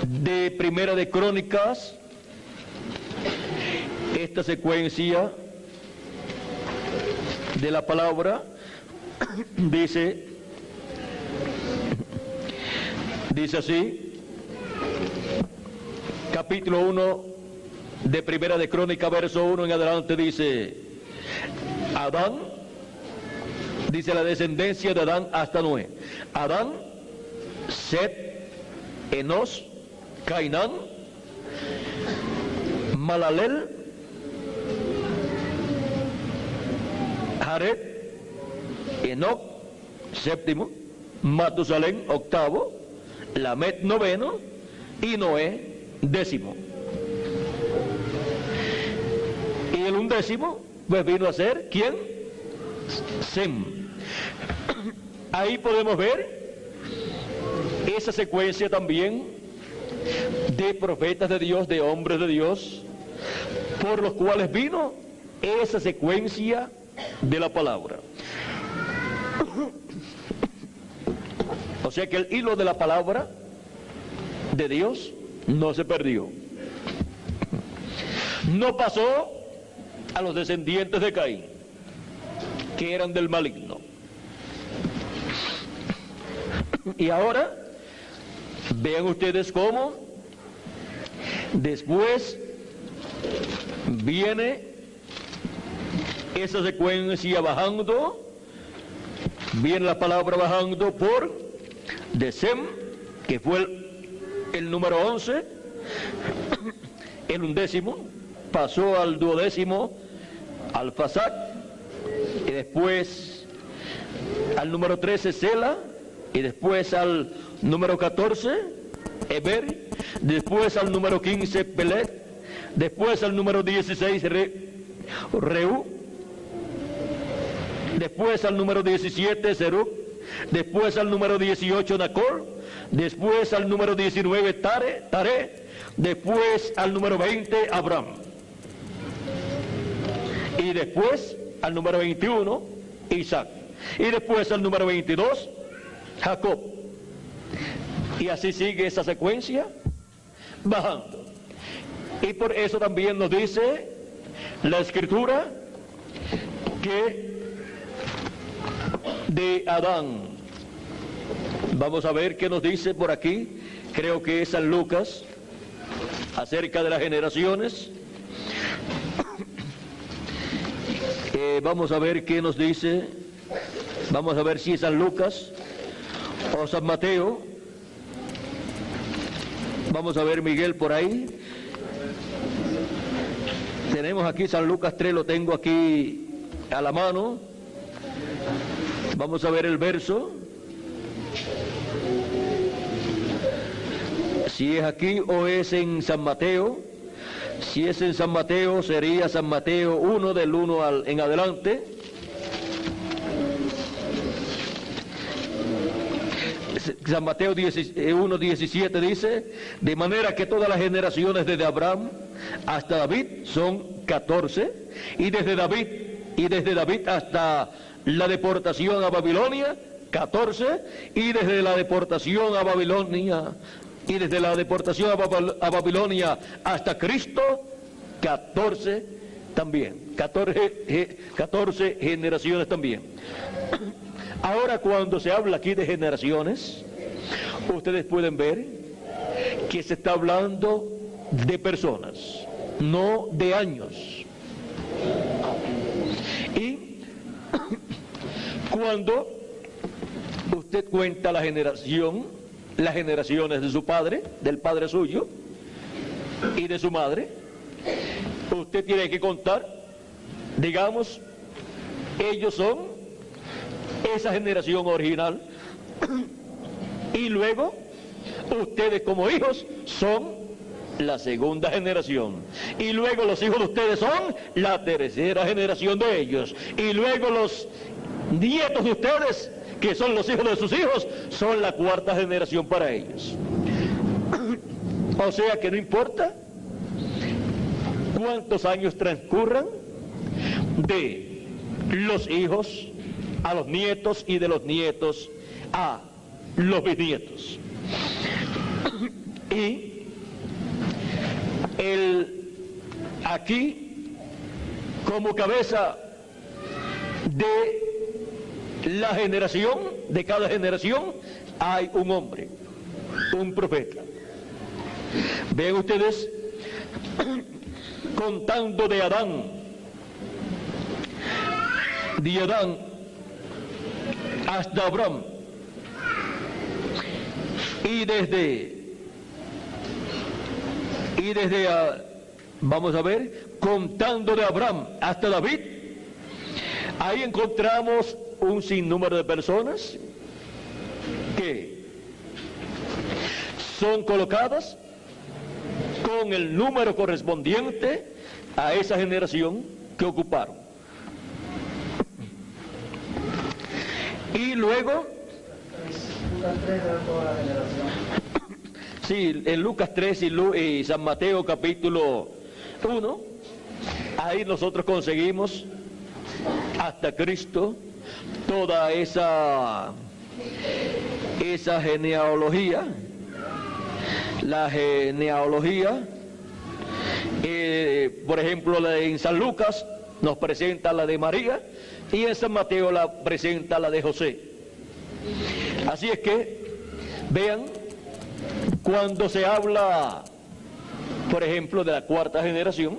de Primera de Crónicas esta secuencia de la palabra. Dice así, capítulo 1 de Primera de Crónica, verso 1 en adelante, dice: Adán, dice la descendencia de Adán hasta Noé. Adán, Set, Enos, Cainán, Malalel, Jared, Enoc, 7º, Matusalén, 8º, Lamet, 9º, y Noé, 10º. Y el 11º, pues vino a ser, ¿quién? Sem. Ahí podemos ver esa secuencia también de profetas de Dios, de hombres de Dios, por los cuales vino esa secuencia de la palabra. O sea que el hilo de la palabra de Dios no se perdió. No pasó a los descendientes de Caín, que eran del maligno. Y ahora vean ustedes cómo después viene esa secuencia bajando, viene la palabra bajando por de Sem, que fue el número 11, el 11º, pasó al 12º, al Fasac, y después al número 13, Sela, y después al número 14, Eber, después al número 15, Pelet, después al número 16, Reú, después al número 17, Serug, después al número 18, Nacor, después al número 19, Tare, después al número 20, Abraham, y después al número 21, Isaac. Y después el número 22, Jacob. Y así sigue esa secuencia, bajando. Y por eso también nos dice la Escritura que de Adán, vamos a ver qué nos dice por aquí, creo que es San Lucas, acerca de las generaciones. Vamos a ver qué nos dice, vamos a ver si es San Lucas o San Mateo. Vamos a ver, Miguel, por ahí. Tenemos aquí San Lucas 3, lo tengo aquí a la mano. Vamos a ver el verso. Si es aquí o es en San Mateo. Si es en San Mateo, sería San Mateo 1, del 1 en adelante. San Mateo 1:17 dice: de manera que todas las generaciones desde Abraham hasta David son 14, y desde David hasta la deportación a Babilonia 14, y desde la deportación a Babilonia a hasta Cristo 14 también, 14 generaciones también. Ahora, cuando se habla aquí de generaciones, ustedes pueden ver que se está hablando de personas, no de años. Y cuando usted cuenta las generaciones de su padre, del padre suyo y de su madre, usted tiene que contar, digamos, ellos son esa generación original, y luego ustedes como hijos son la segunda generación, y luego los hijos de ustedes son la tercera generación de ellos, y luego los nietos de ustedes, que son los hijos de sus hijos, son la cuarta generación para ellos. O sea que no importa cuántos años transcurran de los hijos a los nietos y de los nietos a los bisnietos. Y aquí, como cabeza de la generación, de cada generación, hay un hombre, un profeta. Ven ustedes, contando de Adán hasta Abraham, y vamos a ver, contando de Abraham hasta David, ahí encontramos un sinnúmero de personas que son colocadas con el número correspondiente a esa generación que ocuparon. Y luego, sí, en Lucas 3 y San Mateo capítulo 1, ahí nosotros conseguimos hasta Cristo toda esa genealogía, la genealogía, por ejemplo, en San Lucas nos presenta la de María, y en San Mateo la presenta la de José. Así es que, vean, cuando se habla, por ejemplo, de la cuarta generación,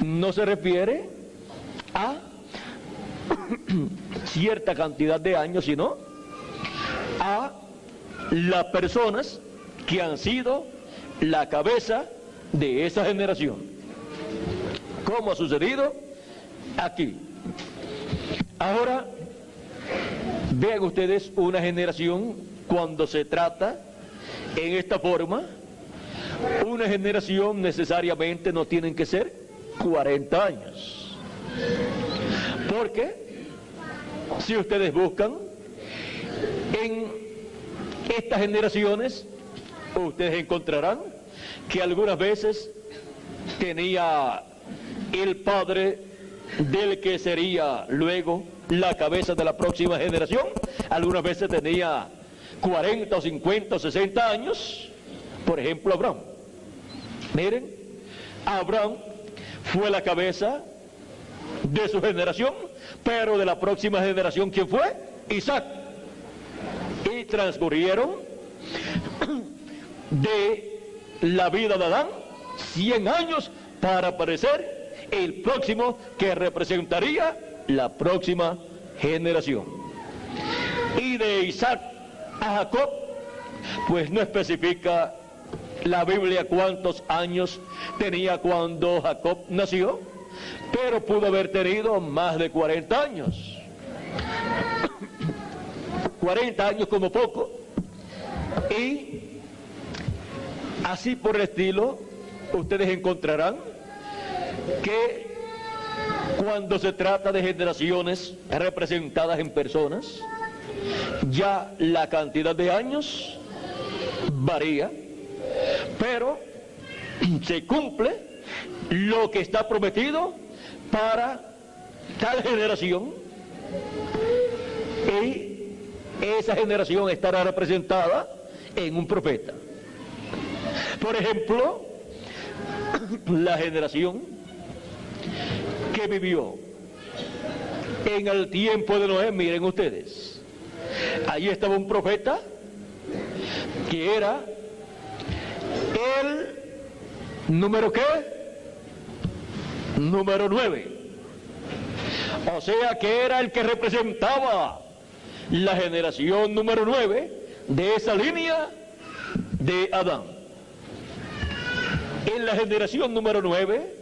no se refiere a cierta cantidad de años, sino a las personas que han sido la cabeza de esa generación, como ha sucedido aquí. Ahora, vean ustedes una generación, cuando se trata en esta forma, una generación necesariamente no tienen que ser 40 años. Porque si ustedes buscan en estas generaciones, ustedes encontrarán que algunas veces tenía el padre del que sería luego la cabeza de la próxima generación. Algunas veces tenía 40 o 50 o 60 años. Por ejemplo, Abraham. Miren, Abraham fue la cabeza de su generación, pero de la próxima generación, ¿quién fue? Isaac. Y transcurrieron de la vida de Adán 100 años para aparecer el próximo que representaría la próxima generación. Y de Isaac a Jacob, pues no especifica la Biblia cuántos años tenía cuando Jacob nació, pero pudo haber tenido más de 40 años. 40 años como poco. Y así por el estilo, ustedes encontrarán que cuando se trata de generaciones representadas en personas, ya la cantidad de años varía, pero se cumple lo que está prometido para tal generación, y esa generación estará representada en un profeta. Por ejemplo, la generación que vivió en el tiempo de Noé, miren ustedes, ahí estaba un profeta que era el número ¿qué? Número 9. O sea que era el que representaba la generación número 9 de esa línea de Adán. En la generación número 9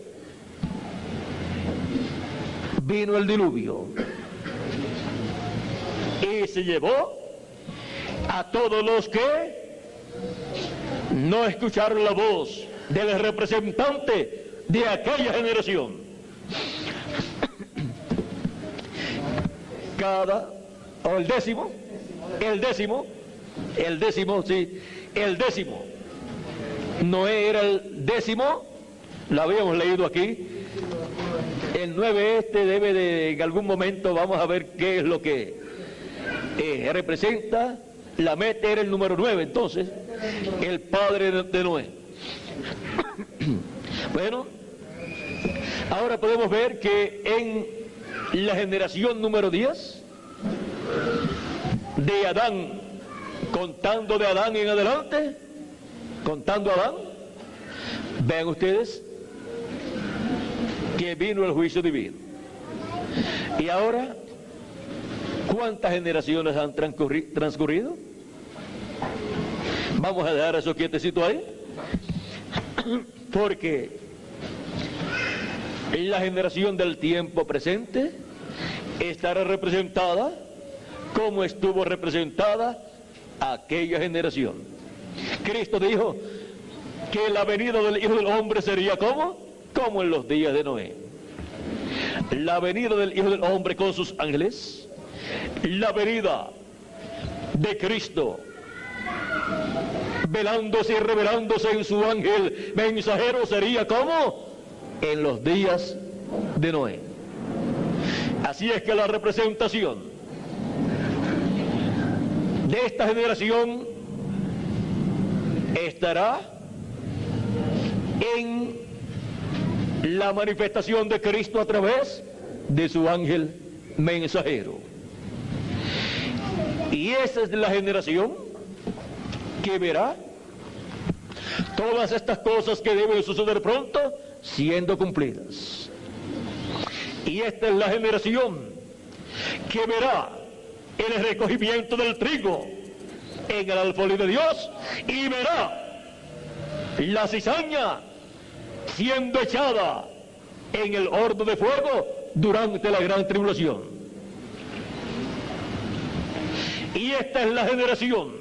vino el diluvio y se llevó a todos los que no escucharon la voz del representante de aquella generación. El décimo. Noé era el décimo, lo habíamos leído aquí. El 9 debe de, en algún momento vamos a ver qué es lo que representa. La meta era el número 9, entonces, el padre de Noé. Bueno, ahora podemos ver que en la generación número 10, de Adán, contando de Adán en adelante, contando a Adán, vean ustedes que vino el juicio divino. Y ahora, ¿cuántas generaciones han transcurrido? Vamos a dejar eso quietecito ahí, porque la generación del tiempo presente estará representada como estuvo representada aquella generación. Cristo dijo que la venida del Hijo del Hombre sería como en los días de Noé. La venida del Hijo del Hombre con sus ángeles, la venida de Cristo velándose y revelándose en su ángel mensajero sería como en los días de Noé. Así es que la representación de esta generación estará en la manifestación de Cristo a través de su ángel mensajero. Y esa es la generación que verá todas estas cosas que deben suceder pronto siendo cumplidas. Y esta es la generación que verá el recogimiento del trigo en el alfolí de Dios y verá la cizaña siendo echada en el horno de fuego durante la gran tribulación. Y esta es la generación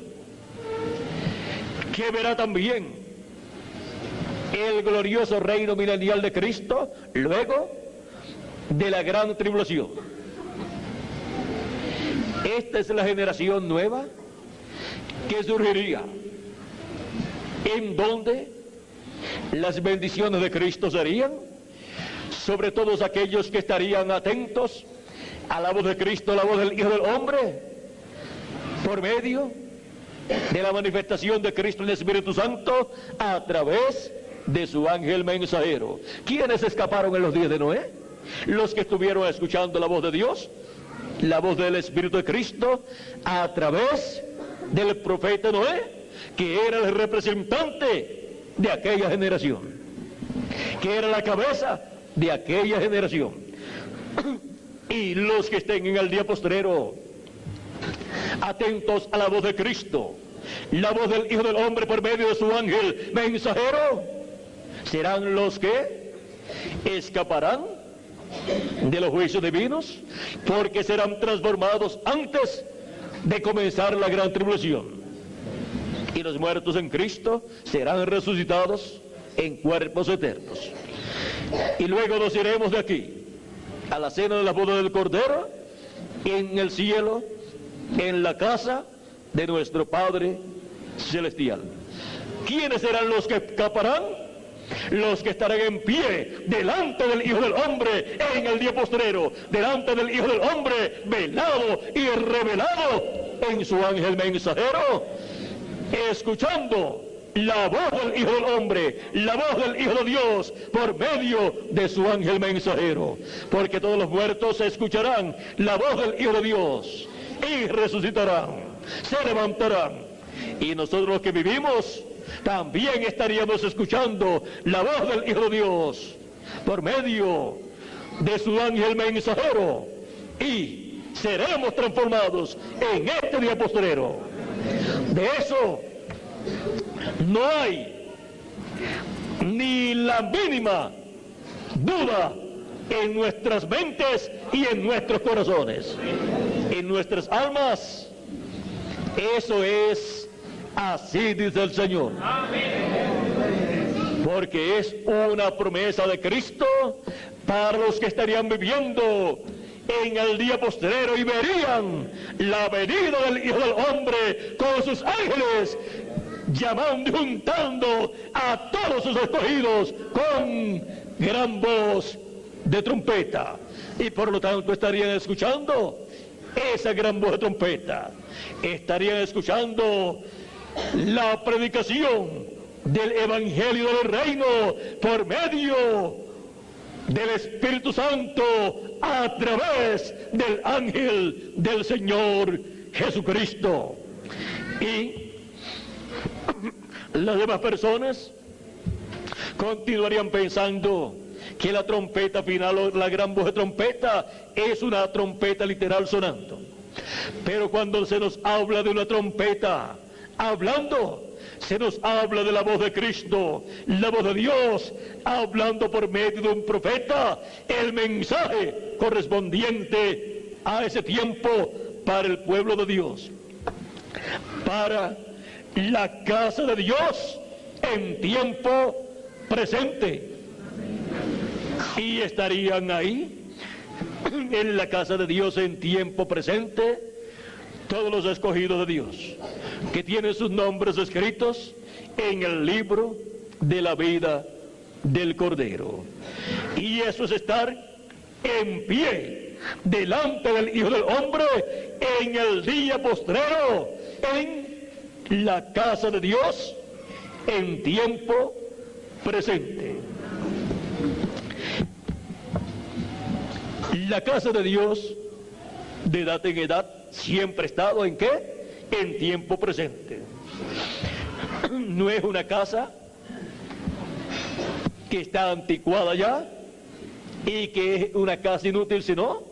que verá también el glorioso reino milenial de Cristo luego de la gran tribulación. Esta es la generación nueva que surgiría, en donde las bendiciones de Cristo serían sobre todos aquellos que estarían atentos a la voz de Cristo, la voz del Hijo del Hombre, por medio de la manifestación de Cristo en el Espíritu Santo a través de su ángel mensajero. ¿Quiénes escaparon en los días de Noé? Los que estuvieron escuchando la voz de Dios, la voz del Espíritu de Cristo a través del profeta Noé, que era el representante de aquella generación, que era la cabeza de aquella generación. Y los que estén en el día postrero, atentos a la voz de Cristo, la voz del Hijo del Hombre por medio de su ángel mensajero, serán los que escaparán de los juicios divinos, porque serán transformados antes de comenzar la gran tribulación. Y los muertos en Cristo serán resucitados en cuerpos eternos. Y luego nos iremos de aquí a la cena de la boda del Cordero, en el cielo, en la casa de nuestro Padre Celestial. ¿Quiénes serán los que escaparán? Los que estarán en pie delante del Hijo del Hombre en el día postrero, delante del Hijo del Hombre velado y revelado en su ángel mensajero, escuchando la voz del Hijo del Hombre, la voz del Hijo de Dios por medio de su ángel mensajero, porque todos los muertos escucharán la voz del Hijo de Dios y resucitarán, se levantarán, y nosotros los que vivimos también estaríamos escuchando la voz del Hijo de Dios por medio de su ángel mensajero, y seremos transformados en este día postrero. De eso no hay ni la mínima duda en nuestras mentes y en nuestros corazones, en nuestras almas. Eso es así, dice el Señor. Porque es una promesa de Cristo para los que estarían viviendo en el día postrero y verían la venida del Hijo del Hombre con sus ángeles, llamando y juntando a todos sus escogidos con gran voz de trompeta. Y por lo tanto estarían escuchando esa gran voz de trompeta, estarían escuchando la predicación del Evangelio del Reino por medio del Espíritu Santo a través del ángel del Señor Jesucristo. Y las demás personas continuarían pensando que la trompeta final, o la gran voz de trompeta, es una trompeta literal sonando. Pero cuando se nos habla de una trompeta hablando, se nos habla de la voz de Cristo, la voz de Dios, hablando por medio de un profeta, el mensaje correspondiente a ese tiempo para el pueblo de Dios, para la casa de Dios en tiempo presente. Y estarían ahí, en la casa de Dios en tiempo presente, todos los escogidos de Dios, que tienen sus nombres escritos en el libro de la vida del Cordero. Y eso es estar en pie delante del Hijo del Hombre en el día postrero, en la casa de Dios en tiempo presente. La casa de Dios, de edad en edad, siempre ha estado ¿en qué? En tiempo presente. No es una casa que está anticuada ya y que es una casa inútil, sino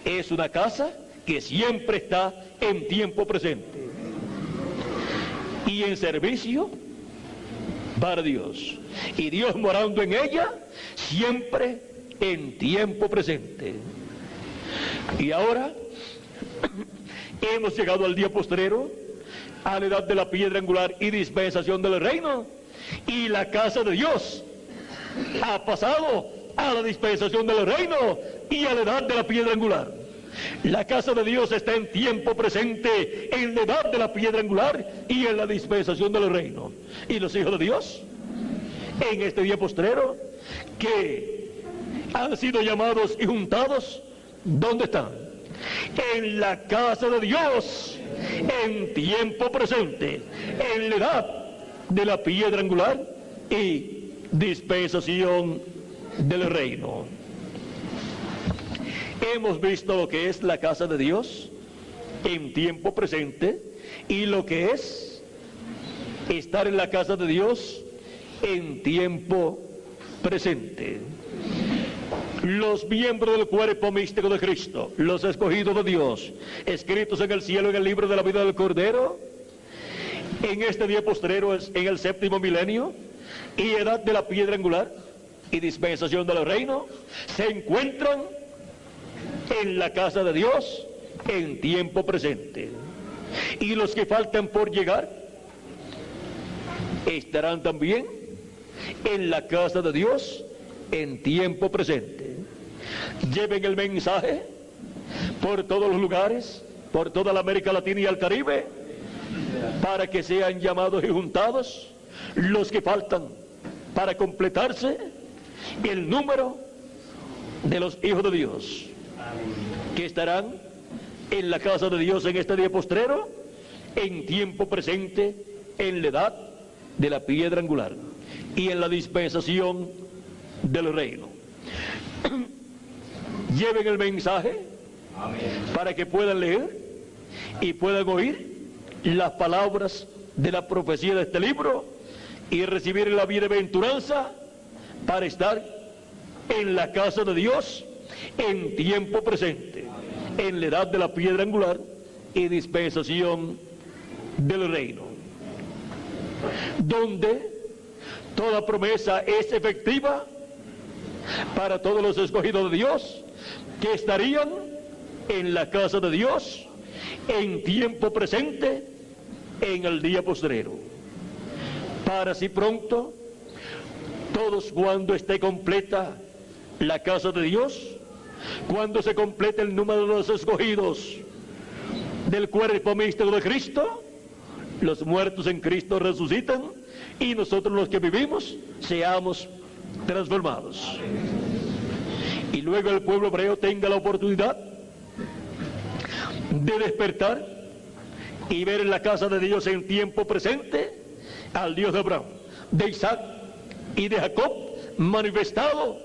es una casa que siempre está en tiempo presente y en servicio para Dios, y Dios morando en ella siempre en tiempo presente. Y ahora hemos llegado al día postrero, a la edad de la piedra angular y dispensación del reino, y la casa de Dios ha pasado a la dispensación del reino y a la edad de la piedra angular. La casa de Dios está en tiempo presente, en la edad de la piedra angular y en la dispensación del reino. Y los hijos de Dios, en este día postrero, que han sido llamados y juntados, ¿dónde están? En la casa de Dios, en tiempo presente, en la edad de la piedra angular y dispensación del reino. Hemos visto lo que es la casa de Dios en tiempo presente y lo que es estar en la casa de Dios en tiempo presente. Los miembros del cuerpo místico de Cristo, los escogidos de Dios, escritos en el cielo en el libro de la vida del Cordero, en este día postrero, en el séptimo milenio, y edad de la piedra angular y dispensación del reino, se encuentran en la casa de Dios en tiempo presente. Y los que faltan por llegar estarán también en la casa de Dios en tiempo presente. Lleven el mensaje por todos los lugares, por toda la América Latina y el Caribe, para que sean llamados y juntados los que faltan para completarse el número de los hijos de Dios, que estarán en la casa de Dios en este día postrero, en tiempo presente, en la edad de la piedra angular y en la dispensación del reino. Lleven el mensaje para que puedan leer y puedan oír las palabras de la profecía de este libro y recibir la bienaventuranza para estar en la casa de Dios en tiempo presente, en la edad de la piedra angular y dispensación del reino, donde toda promesa es efectiva para todos los escogidos de Dios que estarían en la casa de Dios en tiempo presente en el día postrero. Para así pronto, todos cuando esté completa la casa de Dios, cuando se complete el número de los escogidos del cuerpo místico de Cristo, los muertos en Cristo resucitan y nosotros los que vivimos seamos transformados. Y luego el pueblo hebreo tenga la oportunidad de despertar y ver en la casa de Dios en tiempo presente al Dios de Abraham, de Isaac y de Jacob manifestado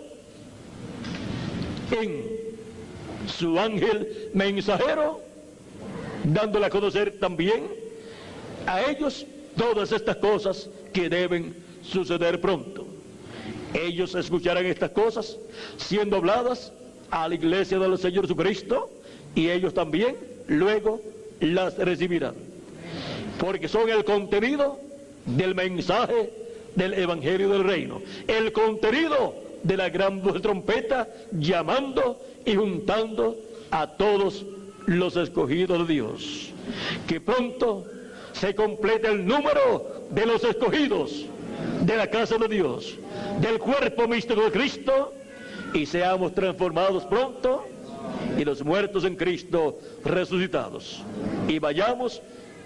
en su ángel mensajero, dándole a conocer también a ellos todas estas cosas que deben suceder pronto. Ellos escucharán estas cosas siendo habladas a la iglesia del Señor Jesucristo y ellos también luego las recibirán, porque son el contenido del mensaje del Evangelio del Reino, el contenido de la gran voz de trompeta llamando y juntando a todos los escogidos de Dios. Que pronto se complete el número de los escogidos de la casa de Dios, del cuerpo místico de Cristo, y seamos transformados pronto y los muertos en Cristo resucitados, y vayamos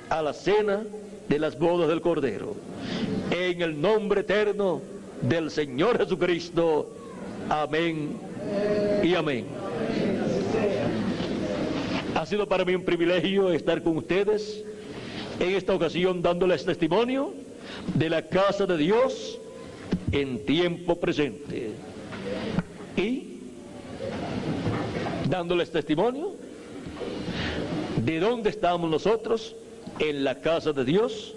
a la cena de las bodas del Cordero. En el nombre eterno del Señor Jesucristo. Amén y amén. Ha sido para mí un privilegio estar con ustedes en esta ocasión dándoles testimonio de la casa de Dios en tiempo presente y dándoles testimonio de dónde estamos nosotros en la casa de Dios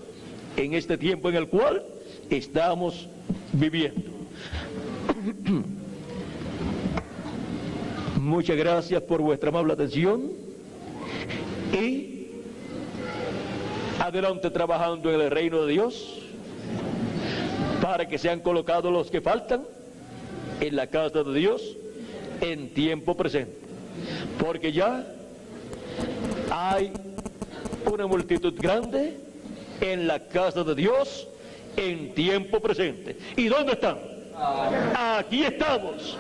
en este tiempo en el cual estamos viviendo. Muchas gracias por vuestra amable atención y adelante trabajando en el reino de Dios para que sean colocados los que faltan en la casa de Dios en tiempo presente, porque ya hay una multitud grande en la casa de Dios en tiempo presente. ¿Y dónde están? Aquí estamos.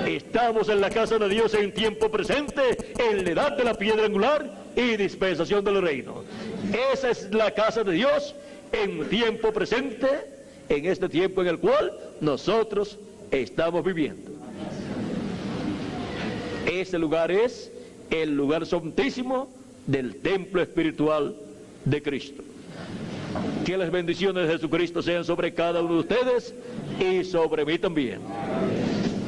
Estamos en la casa de Dios en tiempo presente, en la edad de la piedra angular y dispensación del reino. Esa es la casa de Dios en tiempo presente, en este tiempo en el cual nosotros estamos viviendo. Ese lugar es el lugar santísimo del templo espiritual de Cristo. Que las bendiciones de Jesucristo sean sobre cada uno de ustedes y sobre mí también.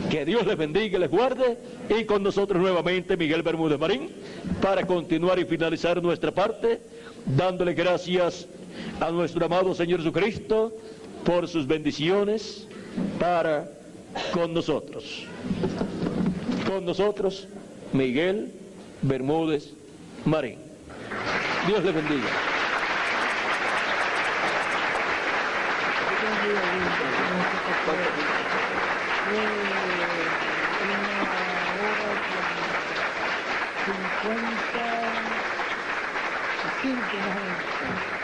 Que Dios les bendiga y les guarde, y con nosotros nuevamente Miguel Bermúdez Marín, para continuar y finalizar nuestra parte, dándole gracias a nuestro amado Señor Jesucristo por sus bendiciones para con nosotros. Con nosotros, Miguel Bermúdez Marín. Dios les bendiga. Una hora 55 más o menos.